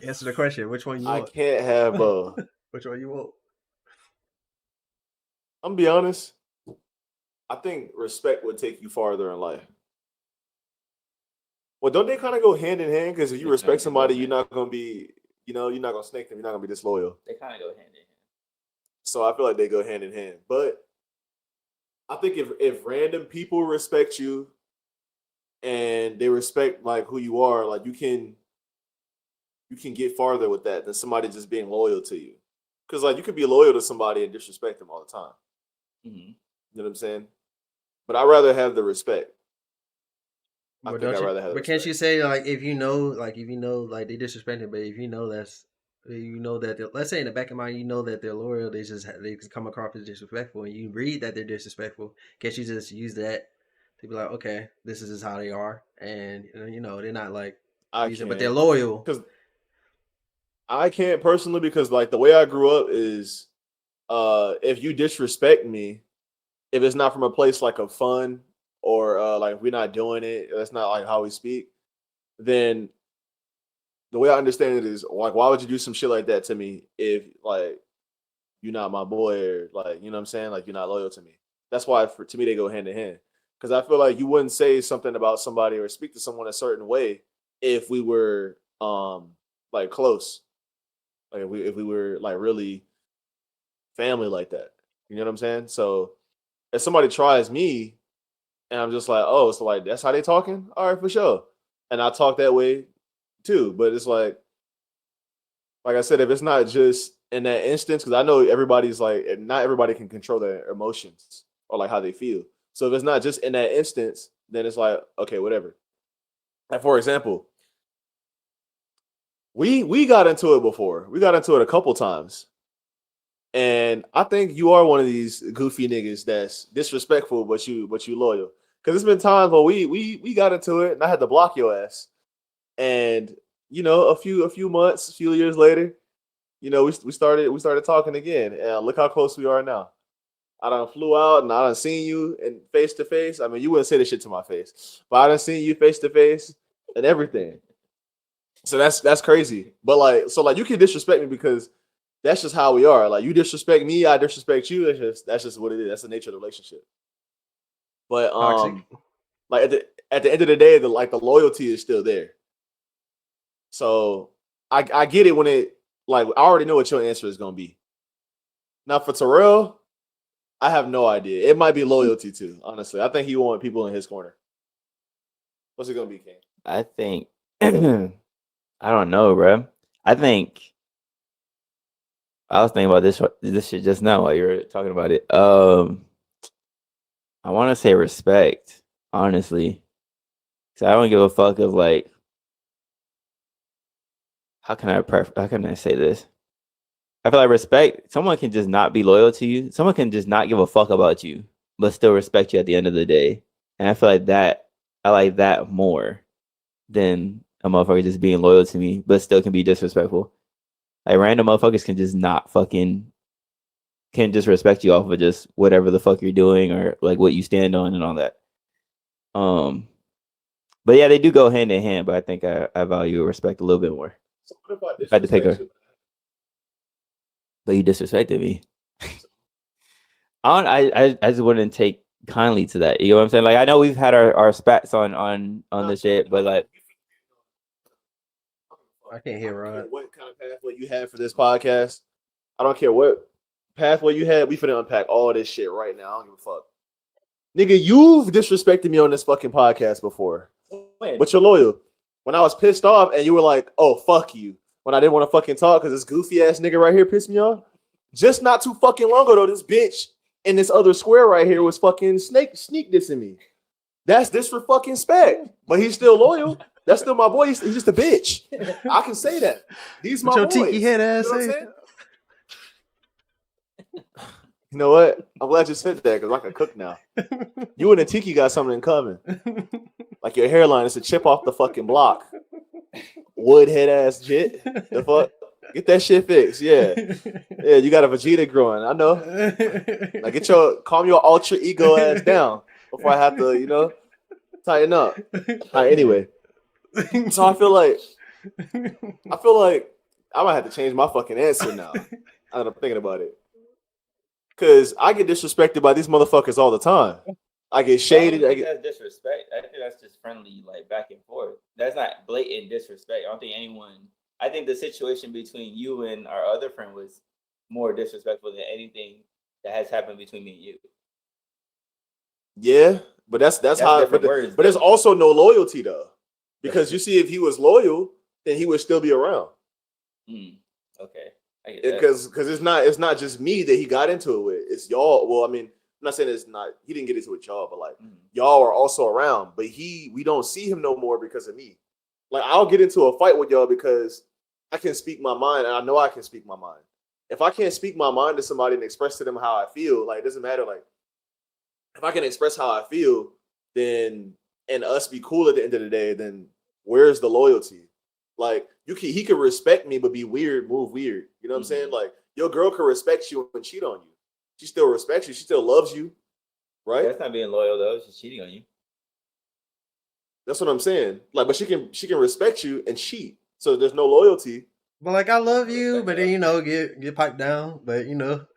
Answer the question. Which one you want? I can't have both. Which one you want? I'm gonna be honest. I think respect would take you farther in life. Well, don't they kind of go hand in hand? Because if you respect somebody, you're not gonna be, you're not gonna snake them. You're not gonna be disloyal. They kind of go hand in hand. So I feel like they go hand in hand. But I think if random people respect you and they respect like who you are, like you can get farther with that than somebody just being loyal to you. Because like you could be loyal to somebody and disrespect them all the time. Mm-hmm. You know what I'm saying? But I'd rather have the respect. But can't you say like if you know like they disrespecting, but if you know that let's say in the back of mind you know that they're loyal, they come across as disrespectful, and you read that they're disrespectful. Can't you just use that to be like, okay, this is just how they are, and they're not like, but they're loyal. Because I can't personally, because like the way I grew up is, if you disrespect me, if it's not from a place like of fun or like we're not doing it, that's not like how we speak, then the way I understand it is like, why would you do some shit like that to me if like you're not my boy, or like, you know what I'm saying, like you're not loyal to me? That's why to me they go hand in hand. Because I feel like you wouldn't say something about somebody or speak to someone a certain way if we were like close. Like if we were like really family like that. You know what I'm saying? So if somebody tries me and I'm just like, oh, so like that's how they talking? All right, for sure. And I talk that way too. But it's like I said, if it's not just in that instance, because I know everybody's like, not everybody can control their emotions or like how they feel. So if it's not just in that instance, then it's like, okay, whatever. Like for example, we got into it before. We got into it a couple times. And I think you are one of these goofy niggas that's disrespectful, but you loyal. Because there's been times where we got into it, and I had to block your ass. And you know, a few months, a few years later, you know, we started talking again, and look how close we are now. I done flew out, and I done seen you and face to face. I mean, you wouldn't say this shit to my face, but I done seen you face to face and everything. So that's crazy. But like, so like, you can disrespect me because that's just how we are. Like, you disrespect me, I disrespect you. That's just what it is. That's the nature of the relationship. But Toxic. like at the end of the day, the loyalty is still there. So I get it when it like I already know what your answer is gonna be. Now for Terrell, I have no idea. It might be loyalty too. Honestly, I think he want people in his corner. What's it gonna be, King? I think I don't know, bro. I think I was thinking about this shit just now while you were talking about it. I want to say respect, honestly. So I don't give a fuck of like how can I say this? I feel like respect. Someone can just not be loyal to you. Someone can just not give a fuck about you, but still respect you at the end of the day. And I feel like that I like that more than a motherfucker just being loyal to me, but still can be disrespectful. Like random motherfuckers can just not fucking can just respect you off of just whatever the fuck you're doing or like what you stand on and all that. Um, but yeah, they do go hand in hand. But I think I value respect a little bit more. So what if I If I had to pick disrespect her, you? but you disrespected me. I just wouldn't take kindly to that. You know what I'm saying? Like I know we've had our spats on the shit, but like I can't I hear don't care Rod. what kind of pathway you had for this podcast. I don't care what pathway you had. We finna unpack all this shit right now. I don't give a fuck. Nigga, you've disrespected me on this fucking podcast before. when? But you're loyal. When I was pissed off and you were like, oh, fuck you. When I didn't want to fucking talk because this goofy ass nigga right here pissed me off. Just not too fucking long ago, this bitch in this other square right here was fucking sneak dissing me. That's disrespect. But he's still loyal. That's still my boy. He's just a bitch. I can say that. He's What my your boy. tiki head You ass know what I'm say? saying? You know what? I'm glad you said that because I can cook now. You and the tiki got something in common. Like your hairline is a chip off the fucking block. Wood head ass jit. The fuck? Get that shit fixed. Yeah. Yeah, you got a Vegeta growing. I know. Like calm your ultra ego ass down before I have to, tighten up. All right, anyway. So I feel like I might have to change my fucking answer now. I'm thinking about it. Cause I get disrespected by these motherfuckers all the time. I get shaded. That's disrespect. I think that's just friendly, like back and forth. That's not blatant disrespect. I don't think anyone. I think the situation between you and our other friend was more disrespectful than anything that has happened between me and you. Yeah, but that's how. different words, but there's though. also no loyalty though, because you see, if he was loyal, then he would still be around. Okay, I get that. Because it's not just me that he got into it with. It's y'all. Well, I mean, I'm not saying it's not. He didn't get into it with y'all, but like y'all are also around. But we don't see him no more because of me. Like I'll get into a fight with y'all because I can speak my mind, and I know I can speak my mind. If I can't speak my mind to somebody and express to them how I feel, like it doesn't matter. Like if I can express how I feel, then and us be cool at the end of the day, then where's the loyalty? Like he could respect me, but be weird, move weird. You know what I'm saying? Like your girl could respect you and cheat on you. She still respects you. She still loves you, right? That's not being loyal though. She's cheating on you. That's what I'm saying. Like, but she can respect you and cheat. So there's no loyalty, But like, I love you, but then get piped down. But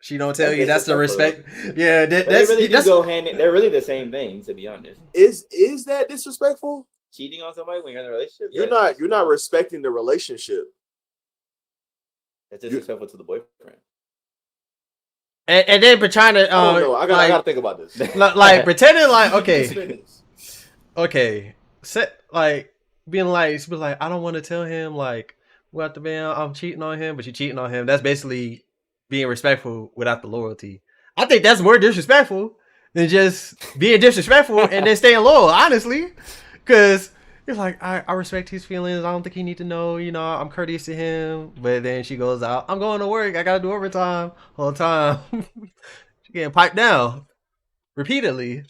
she don't tell That's you that's the disrespectful, respect. Yeah, But they really do that's go hand in. They're really the same thing, to be honest. Is that disrespectful? Cheating on somebody when you're in a relationship, You're not respecting the relationship. That's disrespectful to the boyfriend. and then but trying to I don't know. I gotta think about this. like pretending like Okay. set like being like I don't want to tell him like what the man I'm cheating on him, but you cheating on him. That's basically being respectful without the loyalty. I think that's more disrespectful than just being disrespectful and then staying loyal. Honestly, because it's like I respect his feelings. I don't think he need to know. I'm courteous to him. But then she goes out. I'm going to work. I gotta do overtime all the time. She getting piped down repeatedly.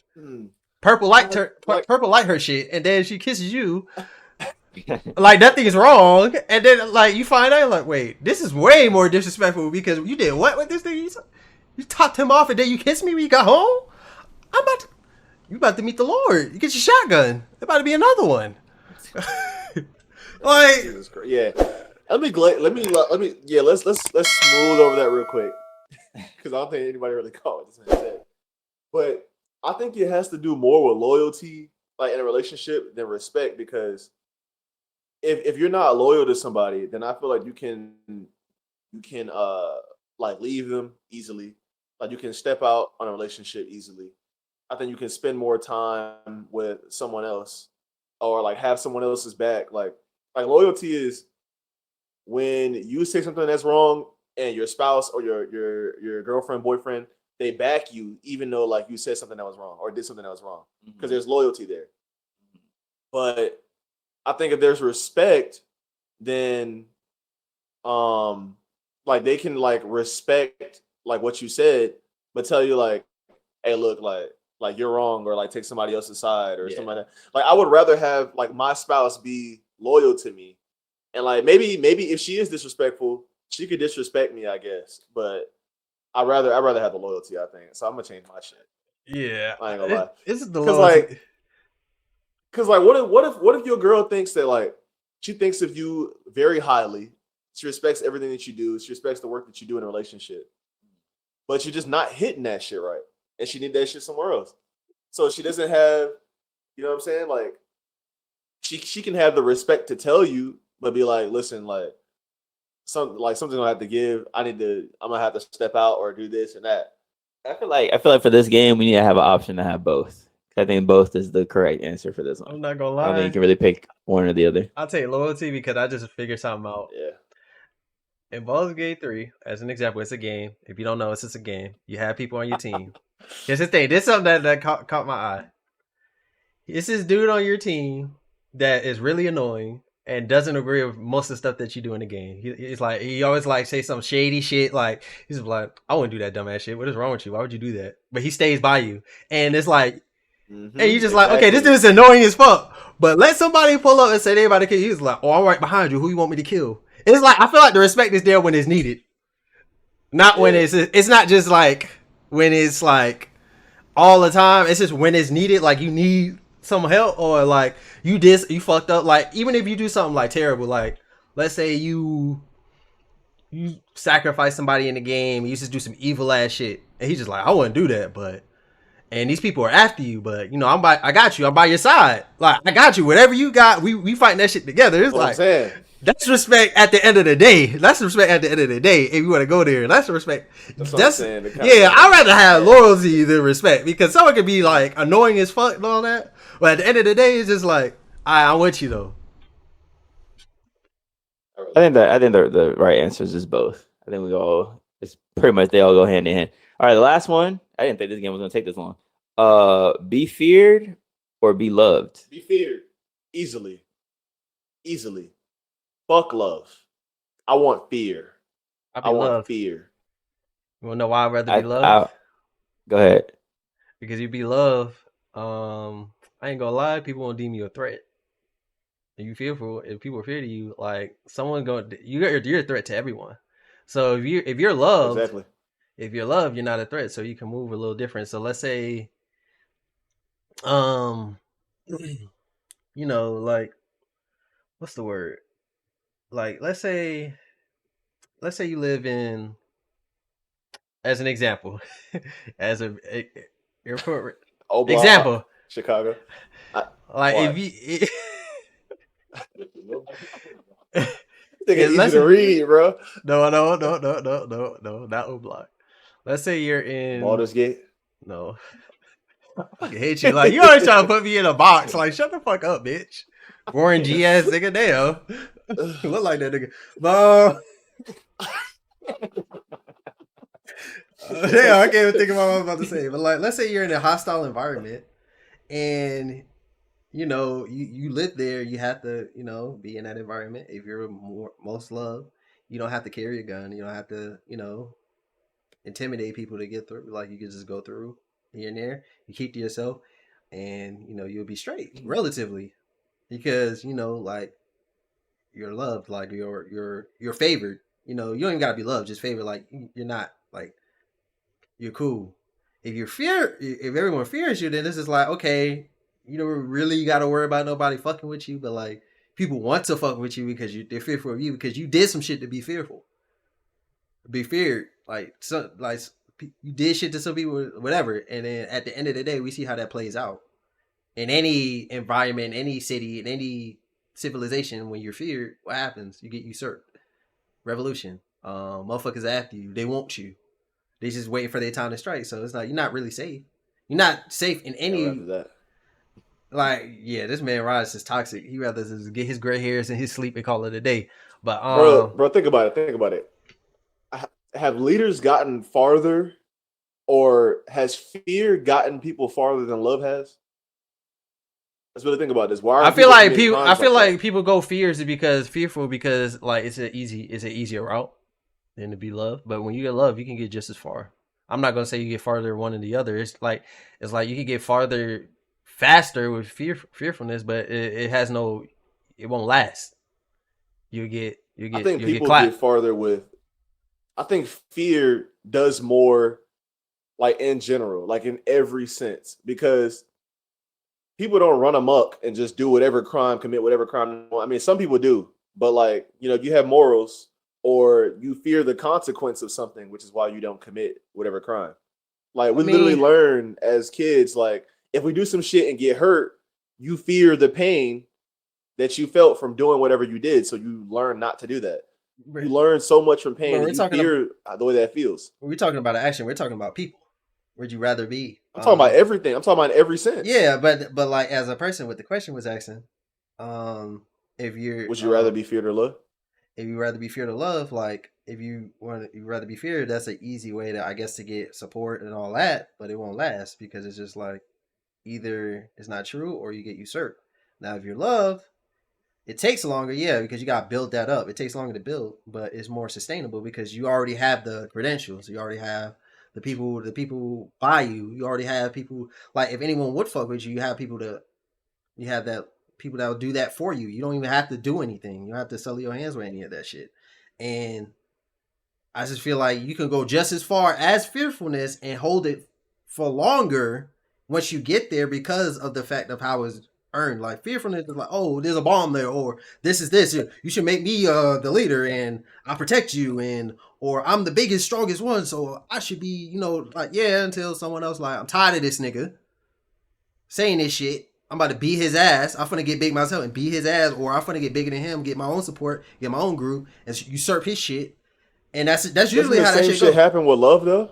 Purple light her shit, and then she kisses you like nothing is wrong, and then like you find out like, wait, this is way more disrespectful because you did what with this thing? You topped him off, and then you kissed me when you got home. You about to meet the Lord. You get your shotgun. There about to be another one. Like, yeah. Let's smooth over that real quick because I don't think anybody really caught what this man said. But I think it has to do more with loyalty, like in a relationship, than respect. Because if you're not loyal to somebody, then I feel like you can like leave them easily. Like you can step out on a relationship easily. I think you can spend more time with someone else, or like have someone else's back. Like loyalty is when you say something that's wrong and your spouse or your girlfriend, boyfriend, they back you even though like you said something that was wrong or did something that was wrong, because there's loyalty there. But I think if there's respect, then like they can like respect like what you said, but tell you like, hey, look, like you're wrong, or like take somebody else's side or something like that. Like I would rather have like my spouse be loyal to me, and like maybe if she is disrespectful, she could disrespect me, I guess. But I'd rather have the loyalty, I think. So I'm gonna change my shit. yeah, I ain't gonna lie. This is the loyalty. Cause what if your girl thinks that like she thinks of you very highly, she respects everything that you do, she respects the work that you do in a relationship, but you're just not hitting that shit right, and she need that shit somewhere else. So she doesn't have, you know what I'm saying? Like she can have the respect to tell you, but be like, listen, like something I have to give. I'm gonna have to step out or do this and that. I feel like for this game we need to have an option to have both. I think both is the correct answer for this one. I'm not gonna lie. I don't think you can really pick one or the other. I'll take loyalty because I just figured something out. Yeah. In Baldur's Gate 3, as an example, it's a game. If you don't know, it's just a game. You have people on your team. Here's the thing. This is something that caught my eye. It's this dude on your team that is really annoying and doesn't agree with most of the stuff that you do in the game. He's like, he always like say some shady shit. Like he's like, I wouldn't do that dumbass shit. What is wrong with you? Why would you do that? But he stays by you, and it's like, and you just like, okay, this dude's annoying as fuck. But let somebody pull up and say they about to kill you. He's like, oh, I'm right behind you. Who you want me to kill? It's like I feel like the respect is there when it's needed, not when it's not just like when it's like all the time. It's just when it's needed. Like you need some help, or like you fucked up. Like even if you do something like terrible, like let's say you sacrifice somebody in the game, you just do some evil ass shit, and he's just like, I wouldn't do that, but. And these people are after you, but I got you. I'm by your side. Like I got you. Whatever you got, we fighting that shit together. It's like that's respect at the end of the day. That's respect at the end of the day. If you want to go there, that's respect. I'd rather have loyalty than respect, because someone could be like annoying as fuck and all that, but at the end of the day, it's just like I'm with you though. I think the right answer is just both. I think it's pretty much they all go hand in hand. All right, the last one. I didn't think this game was gonna take this long. Be feared or be loved? Be feared. Easily. Fuck love. I want fear. I want fear. You wanna know why I'd rather be loved? Go ahead. Because you be loved, I ain't gonna lie, people won't deem you a threat. And you fearful, if people are fear to you, like you're a threat to everyone. So if you're loved, exactly. If you're loved, you're not a threat, so you can move a little different. So let's say, like, what's the word? Like, let's say let's say you live in, as an example, as a airport Oh, block, example, Chicago. like if Why? you, Think it's easy let's to read, bro. no, not Ublock. Let's say you're in Baldur's Gate. no. I fucking hate you. Like you always trying to put me in a box. Like shut the fuck up, bitch. Warren G ass nigga, damn. You look like that nigga. But damn, I can't even think about what I was about to say. But like, let's say you're in a hostile environment, and you live there. You have to be in that environment. If you're most loved, you don't have to carry a gun. You don't have to intimidate people to get through. Like you can just go through here and there. You keep to yourself, and you'll be straight relatively, because like you're loved, like you're favored. You don't even gotta be loved, just favored. Like you're not like you're cool. If everyone fears you, then this is like okay, you don't really got to worry about nobody fucking with you. But like people want to fuck with you because they're fearful of you because you did some shit to be fearful, be feared. Like you did shit to some people, whatever. And then at the end of the day, we see how that plays out in any environment, any city, in any civilization. When you're feared, what happens? You get usurped. Revolution. Motherfuckers after you. They want you. They just waiting for their time to strike. So it's like you're not really safe. You're not safe in any. After that. Like, yeah, this man Raj is toxic. He rather just get his gray hairs and his sleep and call it a day. But bro, think about it. Think about it. Have leaders gotten farther, or has fear gotten people farther than love has? Let's really think about this. Why? I feel like people go fearful because like it's an easier route than to be loved. But when you get love, you can get just as far. I'm not gonna say you get farther one than the other. It's like you can get farther faster with fearfulness, but it won't last. I think people get farther with. I think fear does more, like in general, like in every sense, because people don't run amok and just do whatever crime, commit whatever crime. I mean, some people do, but like, if you have morals or you fear the consequence of something, which is why you don't commit whatever crime. Like we literally learn as kids, like if we do some shit and get hurt, you fear the pain that you felt from doing whatever you did. So you learn not to do that. You learn so much from pain. You fear the way that feels. We're talking about action. We're talking about people. Where'd you rather be? I'm talking about everything. I'm talking about every sense. Yeah, but like as a person, what the question was asking, if you're would you rather be feared or loved? If you rather be feared or loved, like if you rather be feared, that's an easy way to, I guess, to get support and all that, but it won't last because it's just like either it's not true or you get usurped. Now, if you're loved, it takes longer, yeah, because you got to build that up. It takes longer to build, but it's more sustainable because you already have the credentials. You already have the people by you. You already have people, like if anyone would fuck with you, you have people that will do that for you. You don't even have to do anything. You don't have to sell your hands with any of that shit. And I just feel like you can go just as far as fearfulness and hold it for longer once you get there because of the fact of how it's earned. Like fearfulness is like, oh, there's a bomb there, or this is this. You should make me the leader, and I'll protect you, or I'm the biggest, strongest one, so I should be, like yeah. Until someone else like, I'm tired of this nigga saying this shit. I'm about to beat his ass. I'm finna get big myself and beat his ass, or I'm finna get bigger than him, get my own support, get my own group, and usurp his shit. And that's usually how that shit goes. Happen with love though.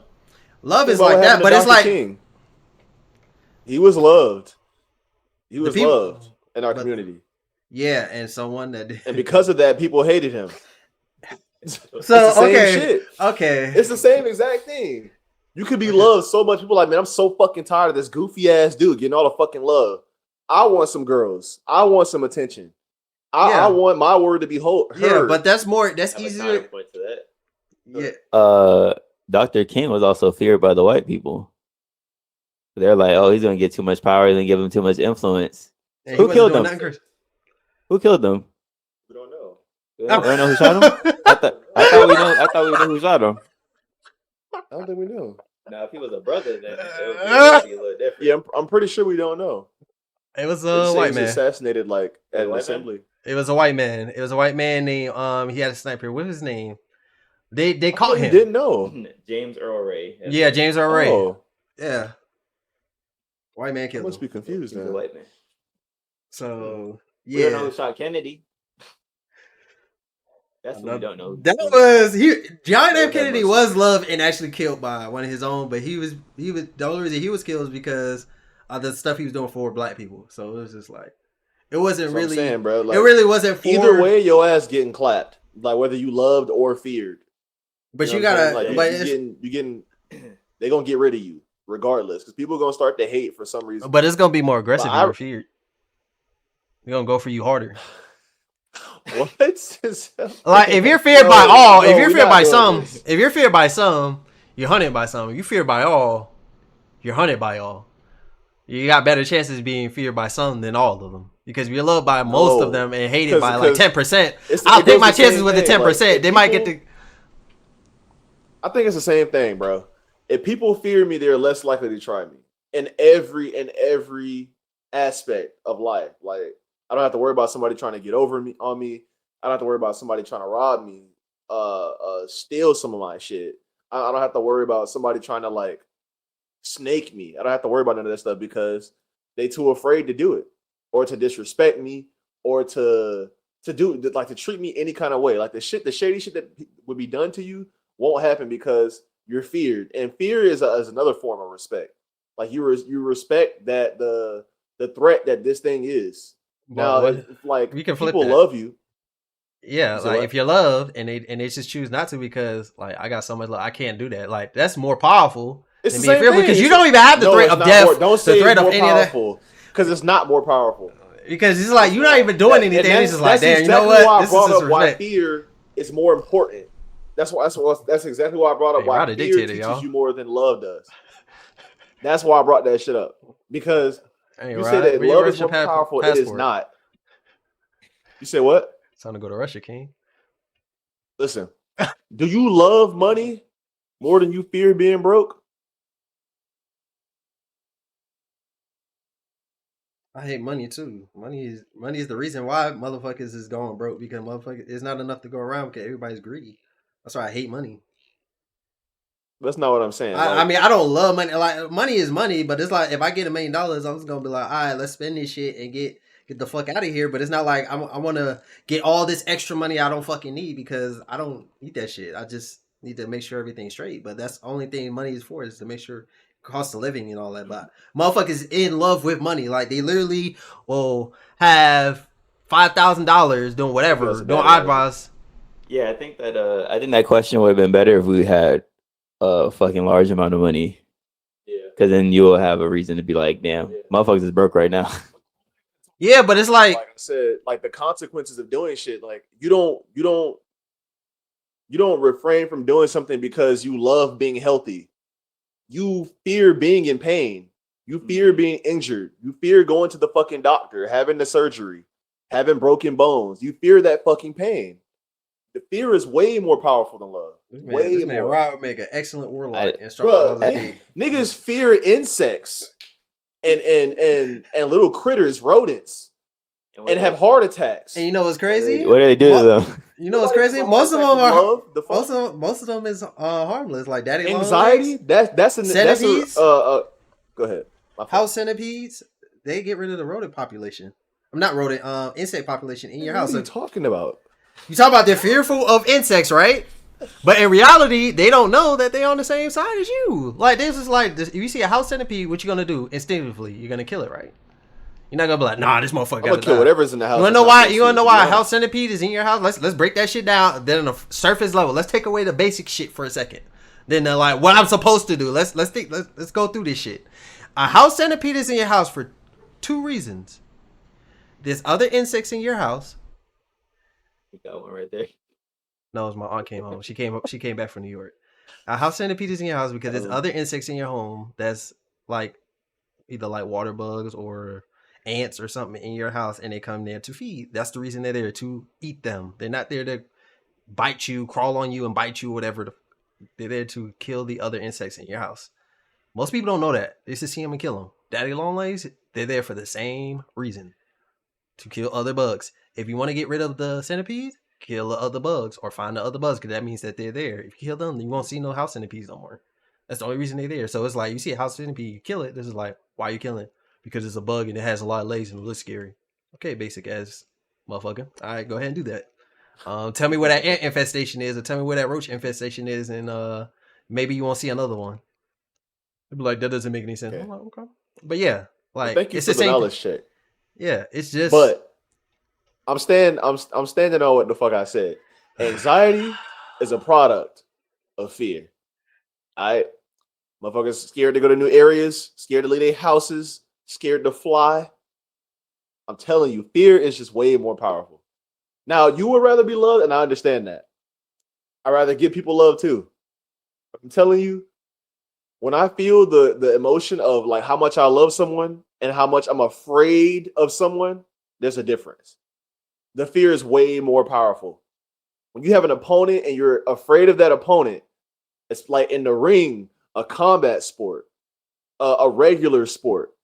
Love is like that, but it's like King. He was loved. He was loved in our community. Yeah, and someone that and because of that, people hated him. So okay, it's the same exact thing. You could be loved so much. People like, man, I'm so fucking tired of this goofy ass dude getting all the fucking love. I want some girls. I want some attention. I want my word to be heard. Yeah, but that's easier. Point to that. Yeah. Dr. King was also feared by the white people. They're like, oh, he's gonna get too much power. He's gonna give him too much influence. Who killed him? Who killed him? We don't know. We don't know who shot him. I thought we knew who shot him. I don't think we know. Now, if he was a brother, then it would be a little different. Yeah, I'm pretty sure we don't know. It was a white man assassinated, like at an assembly. It was a white man. It was a white man named he had a sniper. What was his name? They caught him. Didn't know. James Earl Ray. Yeah, James Earl Ray. Oh, Yeah. White man I killed must him. be confused He's a now. white man. So We don't know yeah, who shot Kennedy. That's what we don't know. that was John Lord F. Kennedy have was mercy. loved and actually killed by one of his own, but he was the only reason he was killed was because of the stuff he was doing for black people. So it was just like it wasn't That's what I'm really, saying, bro. it Like, really wasn't for either way, your ass getting clapped. Like whether you loved or feared. But you know what I'm saying? gotta, Like, but you getting, they gonna get rid of you regardless because people are gonna start to hate for some reason. it's gonna be more aggressive But if you're feared. They're gonna go for you harder. What? Like if you're feared by all, if you're we're feared not by doing some, this. if you're feared by some, you're hunted by some. If you're feared by all, you're hunted by all. You got better chances being feared by some than all of them. Because if you're loved by most of them and hated by like 10%, I'll take my chances with the 10%. They might get the. I think it's the same thing, bro. If people fear me, they're less likely to try me in every aspect of life. Like I don't have to worry about somebody trying to get over me on me. I don't have to worry about somebody trying to rob me, steal some of my shit. I don't have to worry about somebody trying to like snake me. I don't have to worry about none of that stuff because they too afraid to do it or to disrespect me or to treat me any kind of way. Like the shady shit that would be done to you won't happen because you're feared. And fear is another form of respect. Like you respect that the threat that this thing is. Now, if like we can flip people that. love you. Yeah, You say like what? if you're loved and they just choose not to because like I got so much love, I can't do that. Like that's more powerful It's than the being same fearful thing. because you don't even have the threat it's of not death. more- don't say the threat it's of more any of that. powerful because it's not more powerful. Because it's like you're not even doing anything. It's just like, damn, you know Why what? I This brought is up why respect. fear is more important. That's exactly why I brought up Hey, why Ryder fear dictated, teaches y'all. you more than love does. That's why I brought that shit up. Because Hey, you Rod, say that where your love is Russian more powerful. It is passport? not. You say what? It's time to go to Russia, King. Listen, do you love money more than you fear being broke? I hate money too. Money is the reason why motherfuckers is going broke because motherfuckers it's not enough to go around because everybody's greedy. That's why I hate money. That's not what I'm saying. I mean, I don't love money. Like money is money, but it's like if I get $1 million, I'm just gonna be like, all right, let's spend this shit and get the fuck out of here. But it's not like I want to get all this extra money I don't fucking need because I don't need that shit. I just need to make sure everything's straight. But that's the only thing money is for is to make sure cost of living and all that. But motherfuckers in love with money, like they literally will have $5,000 doing whatever, doing advice. Yeah, I think that question would have been better if we had a fucking large amount of money. Yeah. Because then you will have a reason to be like, damn, motherfuckers is broke right now. Yeah, but it's like I said, like the consequences of doing shit, like you don't refrain from doing something because you love being healthy. You fear being in pain. You fear being injured. You fear going to the fucking doctor, having the surgery, having broken bones. You fear that fucking pain. The fear is way more powerful than love. this man Rob would make an excellent warlock and start niggas fear insects and little critters, rodents, and have heart attacks. And you know what's crazy? What do they do to them? You know what's crazy? Most of them are most of them is harmless. Like daddy anxiety. That's centipedes. Go ahead. House centipedes. They get rid of the rodent population. I'm not rodent. Insect population in your house. What are you talking about? You talk about they're fearful of insects, right? But in reality, they don't know that they're on the same side as you. Like this is like this, if you see a house centipede, what you gonna do instinctively? You're gonna kill it, right? You're not gonna be like, nah, this motherfucker. I'm gonna kill whatever's in the house. You wanna know why? You wanna know why a house centipede is in your house? Let's break that shit down. Then on a surface level, let's take away the basic shit for a second. Then they're like, what I'm supposed to do? Let's go through this shit. A house centipede is in your house for 2 reasons. There's other insects in your house. You got one right there. No, it was my aunt came home. She came back from New York. A house centipede is in your house because there's other insects in your home that's like either like water bugs or ants or something in your house, and they come there to feed. That's the reason they're there, to eat them. They're not there to bite you, crawl on you, and bite you, whatever. They're there to kill the other insects in your house. Most people don't know that. They just see them and kill them. Daddy long legs, they're there for the same reason, to kill other bugs. If you want to get rid of the centipede, kill the other bugs or find the other bugs because that means that they're there. If you kill them, you won't see no house centipedes no more. That's the only reason they're there. So it's like you see a house centipede, you kill it. This is like, why are you killing it? Because it's a bug and it has a lot of legs and it looks scary. Okay, basic ass motherfucker. All right, go ahead and do that. Tell me where that ant infestation is, or tell me where that roach infestation is, and maybe you won't see another one. They'll be like, that doesn't make any sense. Okay. I'm like, okay. But yeah, Well, like thank you it's for the the same. knowledge check. Yeah, it's just. But I'm standing on what the fuck I said. Anxiety is a product of fear. All right. Motherfuckers scared to go to new areas, scared to leave their houses, scared to fly. I'm telling you, fear is just way more powerful. Now, you would rather be loved, and I understand that. I'd rather give people love too. I'm telling you, when I feel the emotion of like how much I love someone and how much I'm afraid of someone, there's a difference. The fear is way more powerful. When you have an opponent and you're afraid of that opponent, it's like in the ring, a combat sport, a regular sport,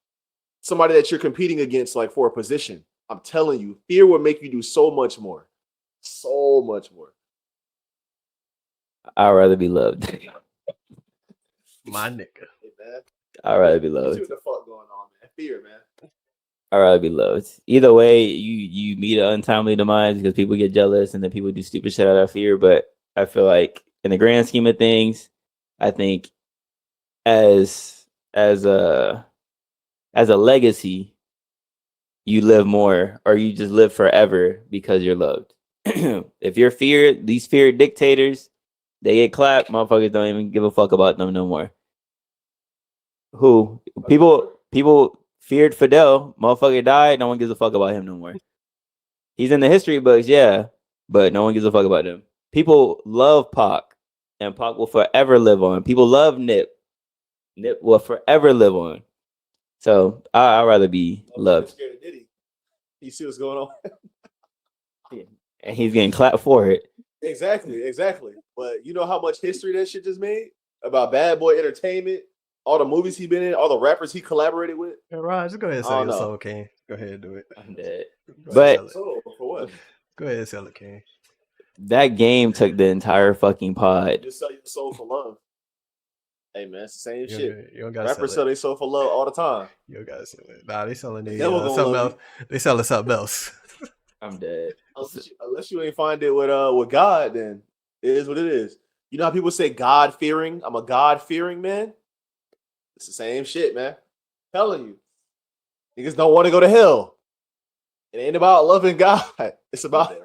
somebody that you're competing against, like for a position. I'm telling you, fear will make you do so much more. So much more. I'd rather be loved. My nigga. Hey, man. I'd rather be See loved. what the fuck going on, man. Fear, man. I'd rather be loved. Either way, you meet an untimely demise because people get jealous and then people do stupid shit out of fear. But I feel like in the grand scheme of things, I think as a legacy, you live more or you just live forever because you're loved. If you're feared, these feared dictators, they get clapped, motherfuckers don't even give a fuck about them no more. Who people feared Fidel, motherfucker died, no one gives a fuck about him no more. He's in the history books, yeah, but no one gives a fuck about him. People love Pac, and Pac will forever live on. People love Nip. Nip will forever live on. So I'd rather be loved. Scared of Diddy. You see what's going on? And he's getting clapped for it. Exactly. But you know how much history that shit just made about Bad Boy Entertainment, all the movies he been in, all the rappers he collaborated with. Hey, Ryan, just go ahead and sell your soul, King. Go ahead and do it. I'm dead. But for what? Go ahead and sell it, King. That game took the entire fucking pod. Just sell your soul for love. Hey man, it's the same shit. You don't gotta Rappers sell their soul for love all the time. You don't gotta sell it. Nah, they selling something else. They selling something else. I'm dead. Unless you ain't find it with God, then it is what it is. You know how people say God fearing? I'm a God fearing man. It's the same shit, man. I'm telling you, niggas don't want to go to hell. It ain't about loving God. It's about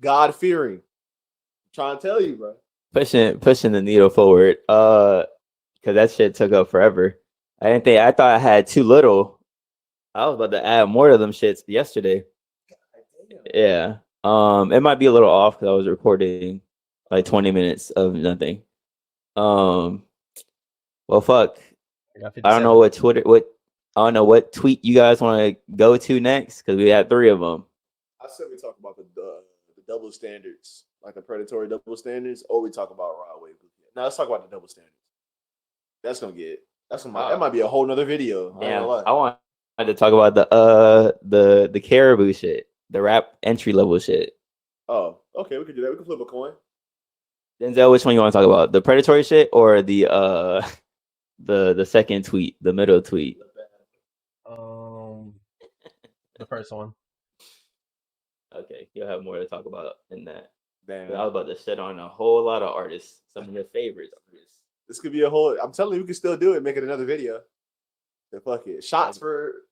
God fearing. I'm trying to tell you, bro. Pushing the needle forward. Because that shit took up forever. I thought I had too little. I was about to add more to them shits yesterday. Yeah. It might be a little off because I was recording like 20 minutes of nothing. Well, fuck. I don't know what tweet you guys want to go to next because we had 3 of them. I said we talk about the double standards, like the predatory double standards, or we talk about raw wave. Now let's talk about the double standards. That might be a whole nother video. Yeah, I wanted to talk about the caribou shit, the rap entry level shit. Oh, okay, we can do that. We can flip a coin. Denzel, which one you want to talk about? The predatory shit or the second tweet, the middle tweet? The first one. Okay, you'll have more to talk about in that. Damn. I was about to shit on a whole lot of artists, some of your favorites. This could be a whole. I'm telling you, we can still do it. Make it another video. So fuck it. Shots for.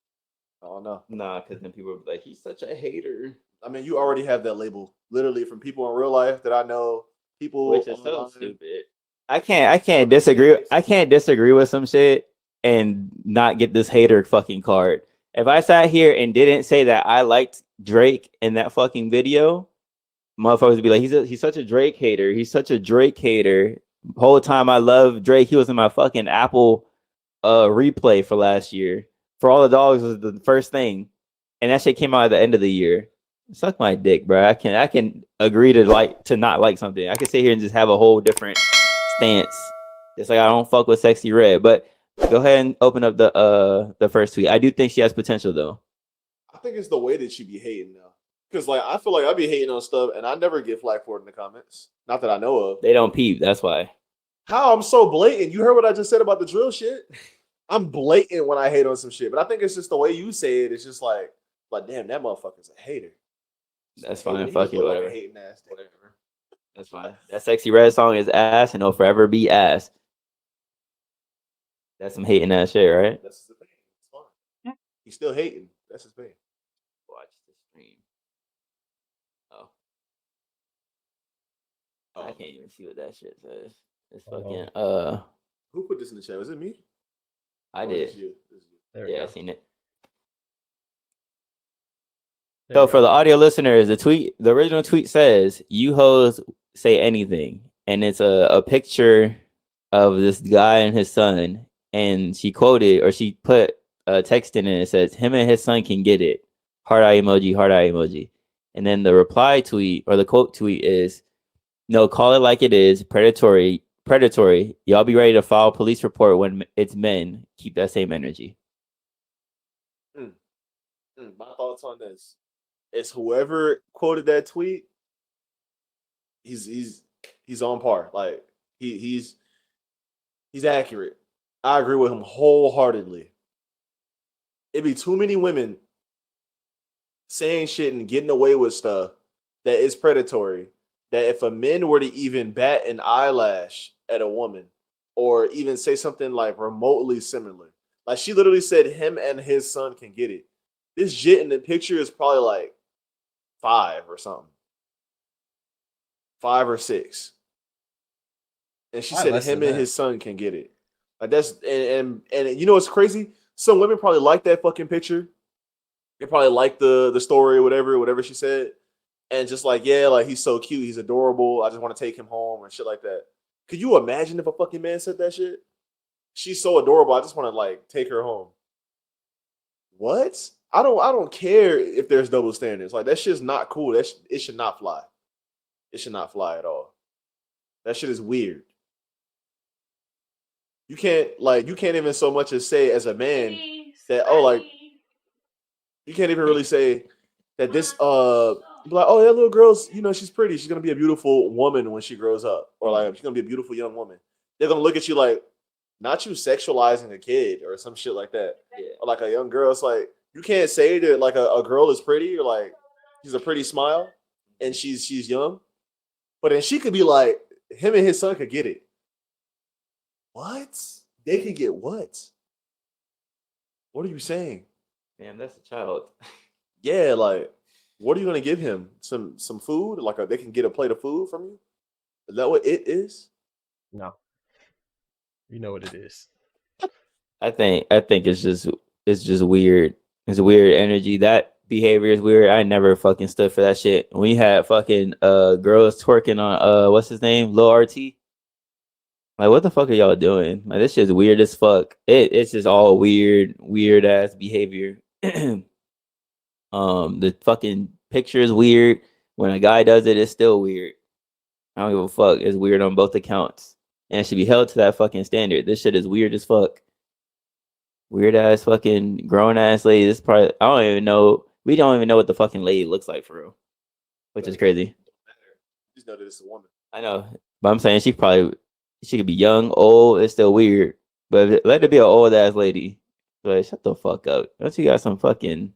Oh no. Nah, because then people will be like, he's such a hater. I mean, you already have that label, literally from people in real life that I know. People, which is so stupid. I can't disagree. I can't disagree with some shit and not get this hater fucking card. If I sat here and didn't say that I liked Drake in that fucking video, motherfuckers would be like, he's such a Drake hater. He's such a Drake hater. Whole time I love Drake. He was in my fucking Apple replay for last year. For All the Dogs was the first thing, and that shit came out at the end of the year. Suck my dick, bro. I can agree to not like something. I can sit here and just have a whole different stance. It's like I don't fuck with Sexy Red, but go ahead and open up the first tweet. I do think she has potential though. I think it's the way that she be hating though. Because like I feel like I be hating on stuff and I never get flack for it in the comments. Not that I know of. They don't peep. That's why. How I'm so blatant. You heard what I just said about the drill shit? I'm blatant when I hate on some shit, but I think it's just the way you say it. It's just like damn, that motherfucker's a hater. That's Hating, fine. he Fuck just it. look like a Whatever. hating ass nigga. Whatever. That's fine. That Sexy Red song is ass and it'll forever be ass. That's some hating ass shit, right? That's the thing. It's fine. He's still hating. That's his thing. Watch the stream. Oh. Oh. I can't even see what that shit says. It's Oh. fucking Who put this in the chat? Was it me? I Or did. is it you? There we Yeah, I go. seen it. There So we for go. the audio listeners, the original tweet says, "You hoes say anything," and it's a picture of this guy and his son, and she quoted or she put a text in it. It says, "Him and his son can get it." Heart eye emoji, heart eye emoji, and then the reply tweet or the quote tweet is, "No, call it like it is. Predatory, predatory. Y'all be ready to file police report when it's men. Keep that same energy." My thoughts on this is whoever quoted that tweet, he's on par. Like he's accurate. I agree with him wholeheartedly. It'd be too many women saying shit and getting away with stuff that is predatory. That if a man were to even bat an eyelash at a woman, or even say something like remotely similar, like she literally said, him and his son can get it. This shit in the picture is probably like 5 or something, 5 or 6, and she Probably said less him than and that. his son can get it. Like that's and you know what's crazy? Some women probably like that fucking picture. They probably like the story or whatever she said, and just like yeah, like he's so cute, he's adorable. I just want to take him home and shit like that. Could you imagine if a fucking man said that shit? She's so adorable. I just want to like take her home. What? I don't care if there's double standards. Like that shit's not cool. It should not fly. It should not fly at all. That shit is weird. You can't even so much as say as a man that like you can't even really say that this be like, oh that little girl's she's pretty, she's gonna be a beautiful woman when she grows up, or like she's gonna be a beautiful young woman. They're gonna look at you like not you sexualizing a kid or some shit like that. Yeah. Or like a young girl. It's like you can't say that like a girl is pretty or like she's a pretty smile and she's young, but then she could be like him and his son could get it. What? They can get what? What are you saying? Damn, that's a child. Yeah, like what are you gonna give him? Some food? Like they can get a plate of food from you? Is that what it is? No. You know what it is. I think it's just weird. It's weird energy. That behavior is weird. I never fucking stood for that shit. We had fucking girls twerking on what's his name? Lil RT. Like what the fuck are y'all doing? Like this shit's weird as fuck. It's just all weird ass behavior. The fucking picture is weird. When a guy does it, it's still weird. I don't give a fuck. It's weird on both accounts. And it should be held to that fucking standard. This shit is weird as fuck. Weird ass fucking grown ass lady. This probably I don't even know. We don't even know what the fucking lady looks like for real, which is crazy. Just know that it's a woman. I know, but I'm saying she could be young, old. It's still weird. But let it be an old ass lady. Like shut the fuck up. Don't you got some fucking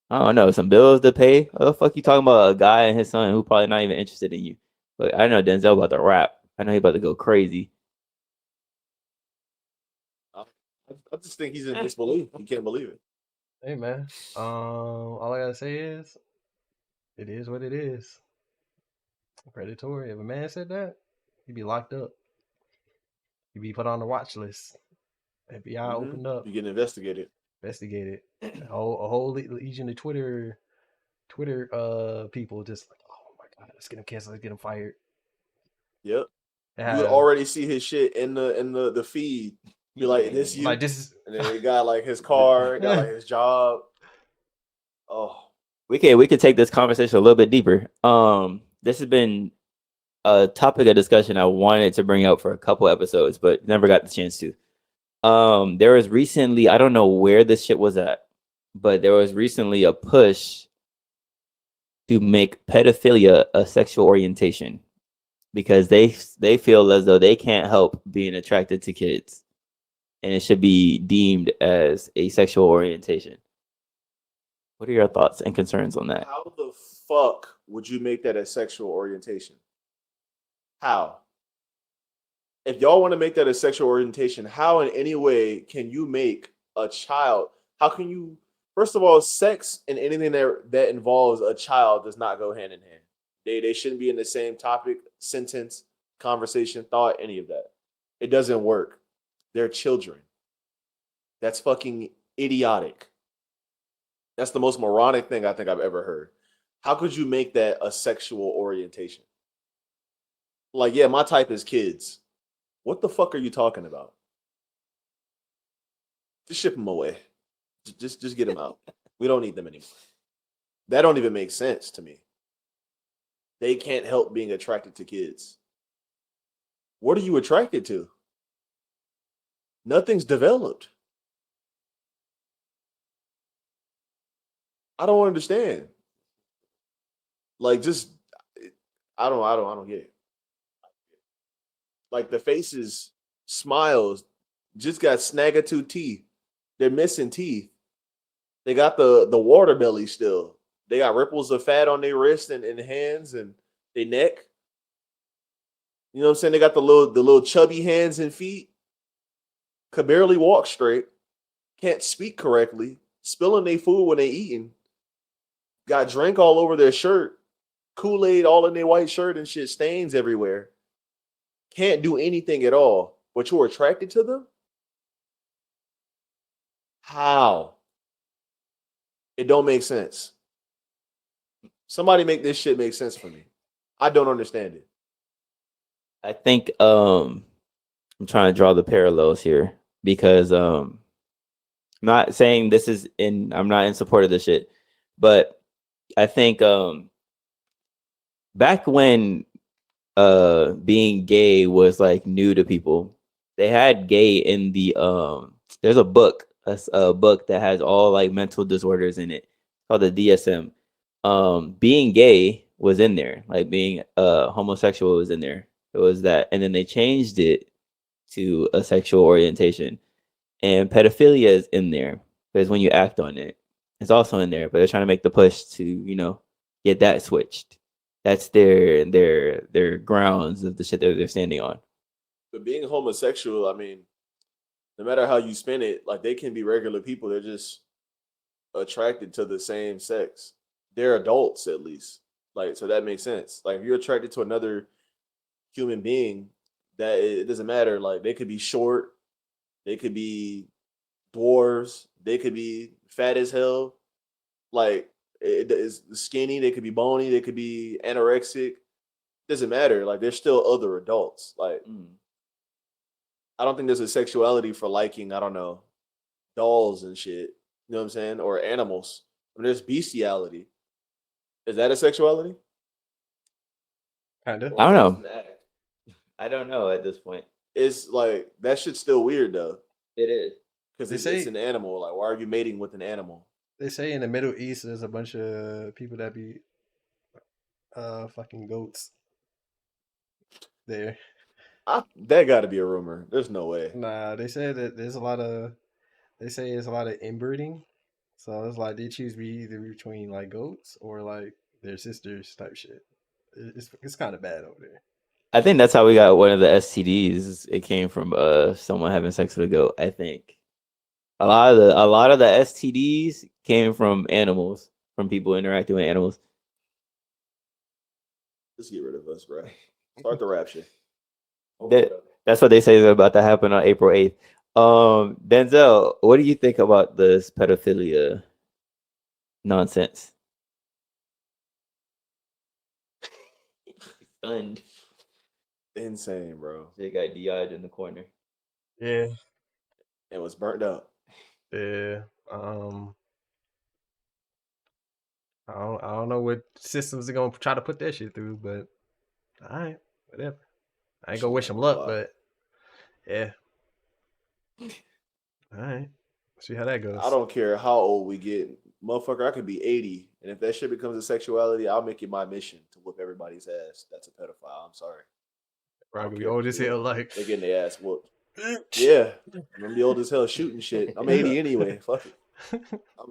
I don't know some bills to pay? What the fuck you talking about a guy and his son who probably not even interested in you? But I know Denzel about to rap. I know he about to go crazy. I just think he's in disbelief. He can't believe it. Hey man. All I gotta say is it is what it is. Predatory. If a man said that, he'd be locked up. He'd be put on the watch list. FBI opened up, You getting investigated. investigated. A whole legion of Twitter people just like, oh my god, let's get him canceled, let's get him fired. Yep. Yeah. You would already see his shit in the feed. Be like, this you? Like this is And then he got like his car, got like his job. Oh, We could take this conversation a little bit deeper. This has been a topic of discussion I wanted to bring up for a couple episodes, but never got the chance to. There was recently, I don't know where this shit was at, but there was recently a push to make pedophilia a sexual orientation because they feel as though they can't help being attracted to kids, and it should be deemed as a sexual orientation. What are your thoughts and concerns on that? How the fuck would you make that a sexual orientation? How? If y'all want to make that a sexual orientation, how in any way can you make a child? How can you? First of all, sex and anything that involves a child does not go hand in hand. They shouldn't be in the same topic, sentence, conversation, thought, any of that. It doesn't work. They're children. That's fucking idiotic. That's the most moronic thing I think I've ever heard. How could you make that a sexual orientation? Like, yeah, my type is kids. What the fuck are you talking about? Just ship them away. Just get them out. We don't need them anymore. That don't even make sense to me. They can't help being attracted to kids. What are you attracted to? Nothing's developed. I don't understand. Like, just I don't get it. Like the faces, smiles, just got snaggletooth teeth. They're missing teeth. They got the water belly still. They got ripples of fat on their wrist and hands and their neck. You know what I'm saying? They got the little chubby hands and feet. Could barely walk straight. Can't speak correctly. Spilling their food when they eating. Got drink all over their shirt. Kool-Aid all in their white shirt and shit. Stains everywhere. Can't do anything at all. But you're attracted to them? How? It don't make sense. Somebody make this shit make sense for me. I don't understand it. I think I'm trying to draw the parallels here because I'm not saying this is in I'm not in support of this shit, but I think back when being gay was like new to people, they had gay in the there's a book that has all like mental disorders in it called the DSM. Being gay was in there, like being homosexual was in there. It was that, and then they changed it to a sexual orientation, and pedophilia is in there because when you act on it, it's also in there. But they're trying to make the push to get that switched. That's their grounds of the shit that they're standing on. But being homosexual, I mean, no matter how you spin it, like they can be regular people. They're just attracted to the same sex. They're adults at least. Like, so that makes sense. Like if you're attracted to another human being, that it doesn't matter. Like they could be short, they could be dwarves, they could be fat as hell. Like it is skinny, they could be bony, they could be anorexic. Doesn't matter. Like they're still other adults. Like I don't think there's a sexuality for liking, I don't know, dolls and shit. You know what I'm saying? Or animals. I mean, there's bestiality. Is that a sexuality? Kinda. Or I is don't that know. just an act? I don't know at this point. It's like that shit's still weird though. It is. Because They it's say an animal. Like, why are you mating with an animal? they say in the Middle East there's a bunch of people that be fucking goats there. That got to be a rumor. There's no way. Nah, they said that there's a lot of they say there's a lot of inbreeding. So it's like they choose be either between like goats or like their sisters type shit. It's kind of bad over there. I think that's how we got one of the STDs. It came from someone having sex with a goat. I think a lot of the STDs came from animals, from people interacting with animals. Just get rid of us, bro. Start the rap shit. That's what they say is about to happen on April 8th. Denzel, what do you think about this pedophilia nonsense? Stunned. Insane, bro. They got DI'd in the corner. Yeah, It was burnt up. yeah. I don't know what systems are gonna try to put that shit through, but all right, whatever. I ain't gonna wish him luck, but yeah. All right, see how that I goes. don't care how old we get. Motherfucker, I could be 80 And if that shit becomes a sexuality, I'll make it my mission to whoop everybody's ass. That's a pedophile. I'm sorry. I Bro, don't we care if old it's as hell. illegal. Like, They're getting their ass whooped. Yeah, I'm gonna be old as hell shooting shit. I'm 80 anyway. Fuck it.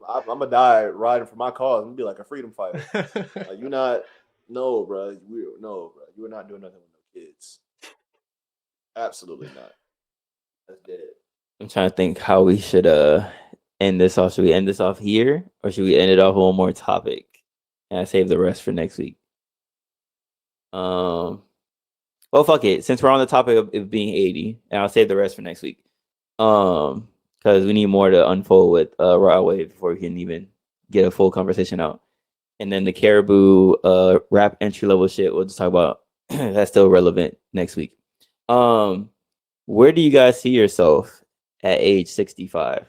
I'm gonna die riding for my cause. I'm gonna be like a freedom fighter. Like you're not. No, bro. No, bro. You are not doing nothing with no kids. Absolutely not. That's dead. I'm trying to think how we should end this off. Should we end this off here, or should we end it off with one more topic and I save the rest for next week? Well, fuck it. Since we're on the topic of it being 80, and I'll save the rest for next week. Because we need more to unfold with Raw Wave before we can even get a full conversation out. And then the Caribou rap entry level shit, we'll just talk about. That's still relevant next week. Where do you guys see yourself at age 65?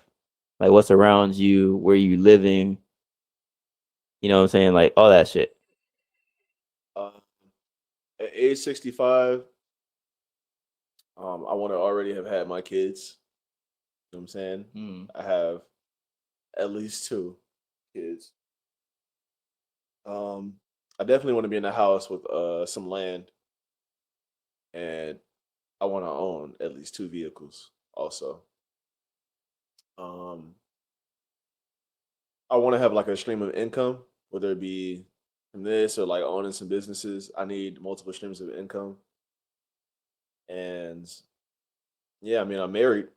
Like, what's around you? Where you living? You know what I'm saying? Like all that shit. Uh, at age 65, I want to already have had my kids. You know what I'm saying? I have at least 2 kids. I definitely want to be in a house with some land, and I want to own at least 2 vehicles. Also, um, I want to have like a stream of income, whether it be from this or like owning some businesses. I need multiple streams of income, and yeah, I mean, I'm married,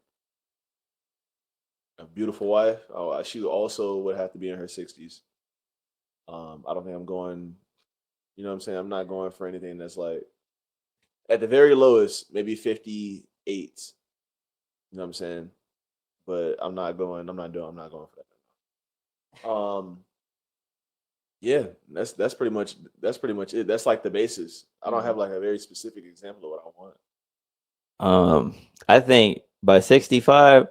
a beautiful wife. Oh, she also would have to be in her 60s. I don't think I'm going. You know what I'm saying? I'm not going for anything that's like at the very lowest, maybe 58. You know what I'm saying? But I'm not going. I'm not going for that. Yeah, that's pretty much it. That's like the basis. I don't have like a very specific example of what I want. I think by 65,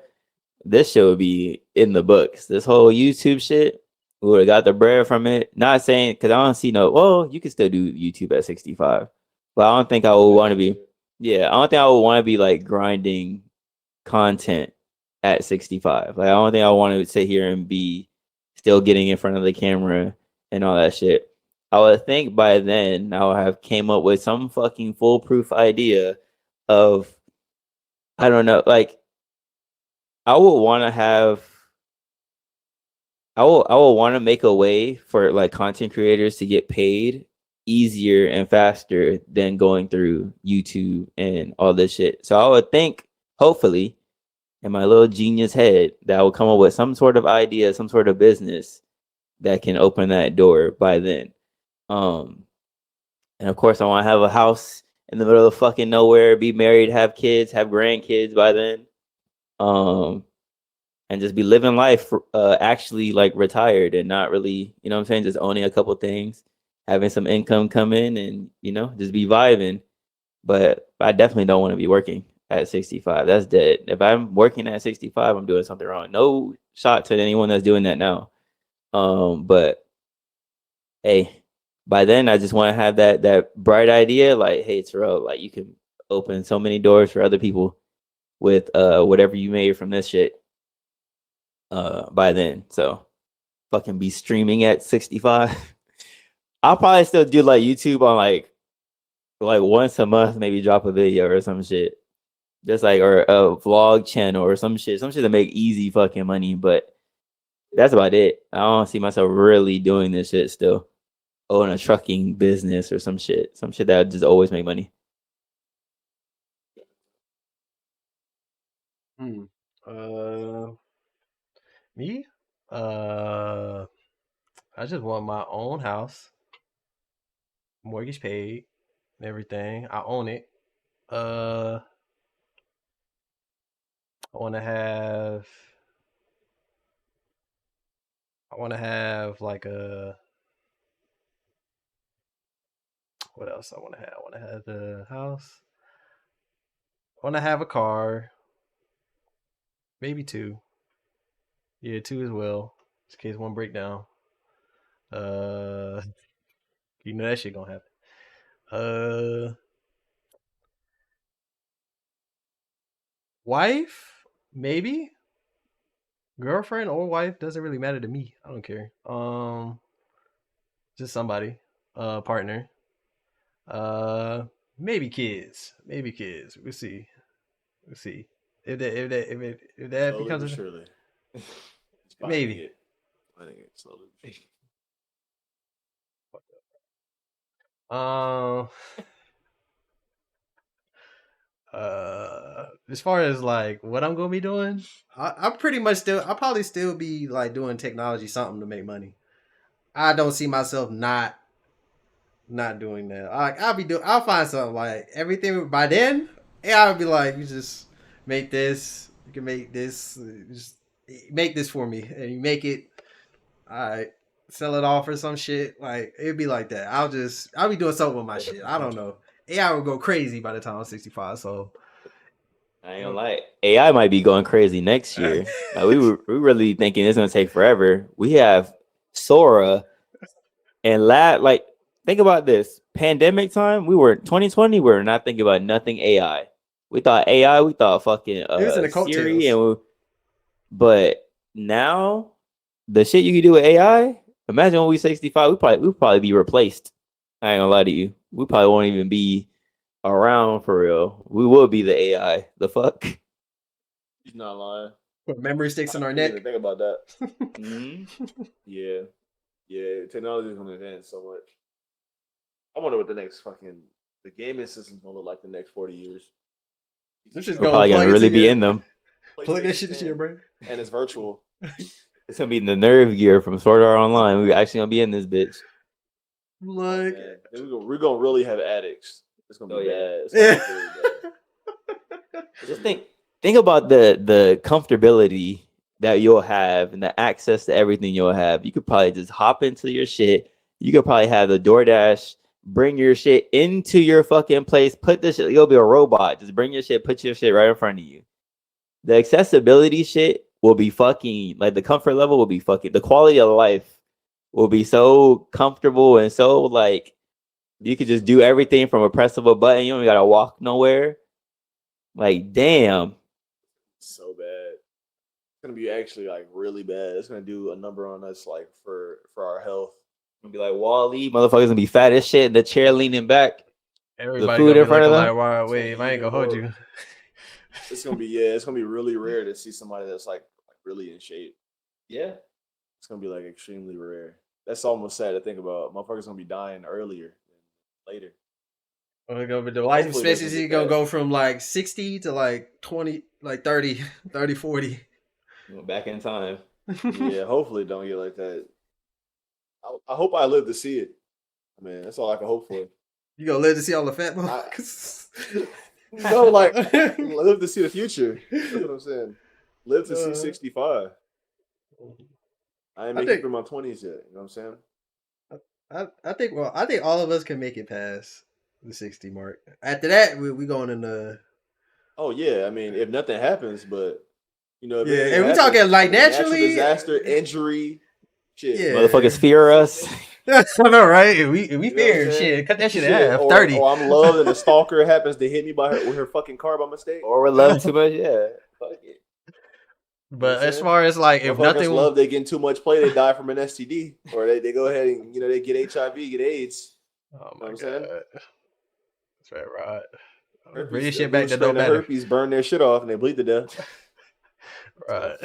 this shit would be in the books. This whole YouTube shit, we would have got the bread from it. Not saying because I don't see no. Well, you can still do YouTube at 65, but I don't think I would want to be. Yeah, I don't think I would want to be like grinding content at 65. Like I don't think I want to sit here and be still getting in front of the camera and all that shit. I would think by then I would have came up with some fucking foolproof idea of I don't know, like I would want to have I will want to make a way for like content creators to get paid easier and faster than going through YouTube and all this shit. So I would think, hopefully, in my little genius head, that I will come up with some sort of idea, some sort of business that can open that door by then. Um, and of course, I want to have a house in the middle of fucking nowhere, be married, have kids, have grandkids by then. Um, and just be living life actually like retired and not really, you know what I'm saying, just owning a couple things, having some income come in and, just be vibing. But I definitely don't want to be working at 65. That's dead. If I'm working at 65, I'm doing something wrong. No shot to anyone that's doing that now. But hey, by then I just want to have that bright idea like, hey, Terrell, like you can open so many doors for other people with whatever you made from this shit by then. So fucking be streaming at 65. I'll probably still do like YouTube on like once a month, maybe drop a video or some shit. Just like or a vlog channel or some shit to make easy fucking money. But that's about it. I don't see myself really doing this shit still. Own a trucking business or some shit that just always make money. hmm. Uh, me? Uh, I just want my own house, mortgage paid, and everything. I own it. Uh, I want to have. I want to have like a. What else I want to have? I want to have the house. I want to have a car, maybe 2. Yeah, 2 as well, just in case one break down. Uh, you know that shit gonna happen. Uh, wife, maybe girlfriend or wife doesn't really matter to me. I don't care. Just somebody, partner. Maybe kids. Maybe kids. We'll see. We'll see. If that Slowly becomes but a surely. It's finding maybe. it. Finding it slowly. Um. As far as like what I'm gonna be doing, I'm pretty much still. I'll probably still be like doing technology something to make money. I don't see myself not doing that. I'll be doing. I'll find something like everything by then. Yeah, I'll be like, you just make this. You can make this. Just make this for me, and you make it. All right, sell it off or some shit. Like it'd be like that. I'll be doing something with my shit. I don't know. AI will go crazy by the time I'm 65. So I ain't gonna lie. AI might be going crazy next year. Like we really thinking it's gonna take forever. We have Sora and lab. Like think about this. Pandemic time, we were 2020. We were not thinking about nothing AI. We thought AI. We thought fucking it was in the Siri, coattails. but now the shit you can do with AI. Imagine when we 65, we probably be replaced. I ain't gonna lie to you. We probably won't even be around for real. We will be the AI. The fuck. He's not lying. Put memory sticks in I our didn't even neck. think about that. Mm-hmm. Yeah. Yeah. Technology is going to advance so much. I wonder what the gaming system's going to look like the next 40 years. This just We're gonna probably gonna plug really into be your in them. plug that PlayStation shit into 10, your brain. and it's virtual. It's gonna be the nerve gear from Sword Art Online. We're actually gonna be in this bitch. Oh, Like, man. We're gonna really have addicts. It's gonna be Oh, yeah. bad. It's gonna yeah. be really bad. Just think about the comfortability that you'll have and the access to everything you'll have. You could probably just hop into your shit. You could probably have the DoorDash bring your shit into your fucking place. Put this shit. You'll be a robot. Just bring your shit. Put your shit right in front of you. The accessibility shit will be fucking like the comfort level will be fucking the quality of life will be so comfortable and so like you could just do everything from a press of a button. You don't gotta walk nowhere. Like damn. So bad. It's gonna be actually like really bad. It's gonna do a number on us like for our health. Gonna be like Wall-E, motherfuckers gonna be fat as shit in the chair leaning back. The Everybody food gonna in be front of looking them. like Wild It's gonna Wave. be I ain't even gonna hold more. you. It's gonna be it's gonna be really rare to see somebody that's like really in shape. Yeah. It's gonna be like extremely rare. That's almost sad to think about. Motherfuckers gonna be dying earlier than later. The life Hopefully it doesn't expectancy get gonna that. go from like 60 to like 20, like 30, 30, 40. Back in time. Yeah, hopefully it don't get like that. I hope I live to see it. I mean, that's all I can hope for. You gonna live to see all the fat motherfuckers? No, like live to see the future. That's what I'm saying. Live to see 65. I ain't I make it think through my 20s yet. You know what I'm saying? I think all of us can make it past the 60 mark. After that, we going in the Oh yeah. I mean, if nothing happens, but if yeah. anything And we happens, talking like natural naturally, disaster, injury, shit. yeah. Motherfuckers fear us. I know, right? We You know what I'm fearing saying? shit. Cut that shit in Shit. half. Or 30. I'm loved and a stalker happens to hit me with her fucking car by mistake. Or we love too much. Yeah. Fuck it. You know what But I'm as saying? far as like if Motherfuckers nothing, love they getting too much play, they die from an STD. Or they go ahead and they get HIV, get AIDS. oh You know my what I'm god, saying? that's right, right. Bring Herpes, this a shit back dude to no spraying the matter. herpes, burn their shit off, and they bleed to death. Right.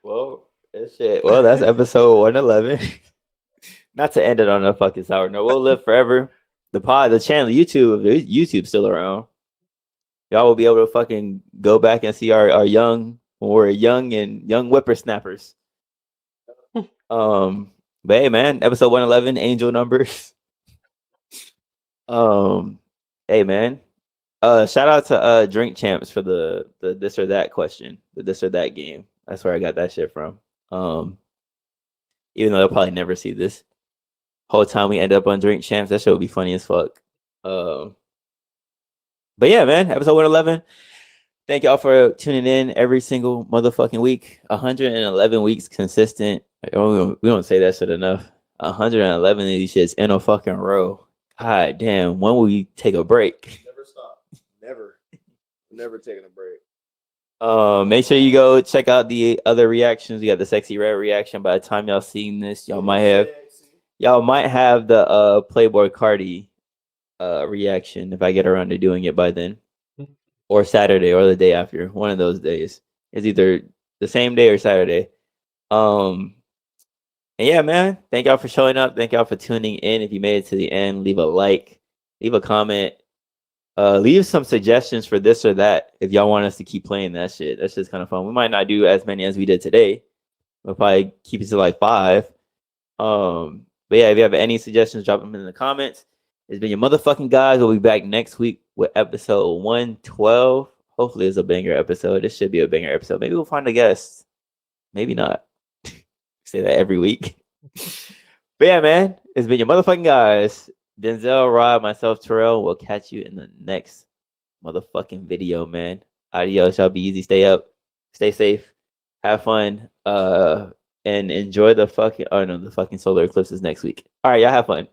Well, that shit. Well, that's episode 111. Not to end it on a fucking sour note. We'll live forever. The channel, YouTube's still around. Y'all will be able to fucking go back and see our young when we're young whippersnappers. But hey man, episode 111, angel numbers. Hey man. Shout out to Drink Champs for the this or that question, the this or that game. That's where I got that shit from. Even though they'll probably never see this. Whole time we end up on Drink Champs, that shit would be funny as fuck. But yeah, man, episode 111. Thank y'all for tuning in every single motherfucking week. 111 weeks consistent. We don't say that shit enough. 111 of these shits in a fucking row. God damn, when will we take a break? Never stop. Never taking a break. Make sure you go check out the other reactions. We got the sexy red reaction. By the time y'all seeing this, y'all might have y'all might have the Playboy Cardi reaction if I get around to doing it by then, or Saturday or the day after. One of those days. It's either the same day or Saturday. And yeah, man, thank y'all for showing up. Thank y'all for tuning in. If you made it to the end, leave a like, leave a comment, leave some suggestions for this or that. If y'all want us to keep playing that shit, that's just kind of fun. We might not do as many as we did today. We'll probably keep it to like 5. But yeah, if you have any suggestions, drop them in the comments. It's been your motherfucking guys. We'll be back next week with episode 112. Hopefully, it's a banger episode. This should be a banger episode. Maybe we'll find a guest. Maybe not. Say that every week. But yeah, man, it's been your motherfucking guys. Denzel, Rob, myself, Terrell. We'll catch you in the next motherfucking video, man. Adios. Y'all be easy. Stay up. Stay safe. Have fun. And enjoy the fucking. Oh no, the fucking solar eclipse is next week. All right, y'all have fun.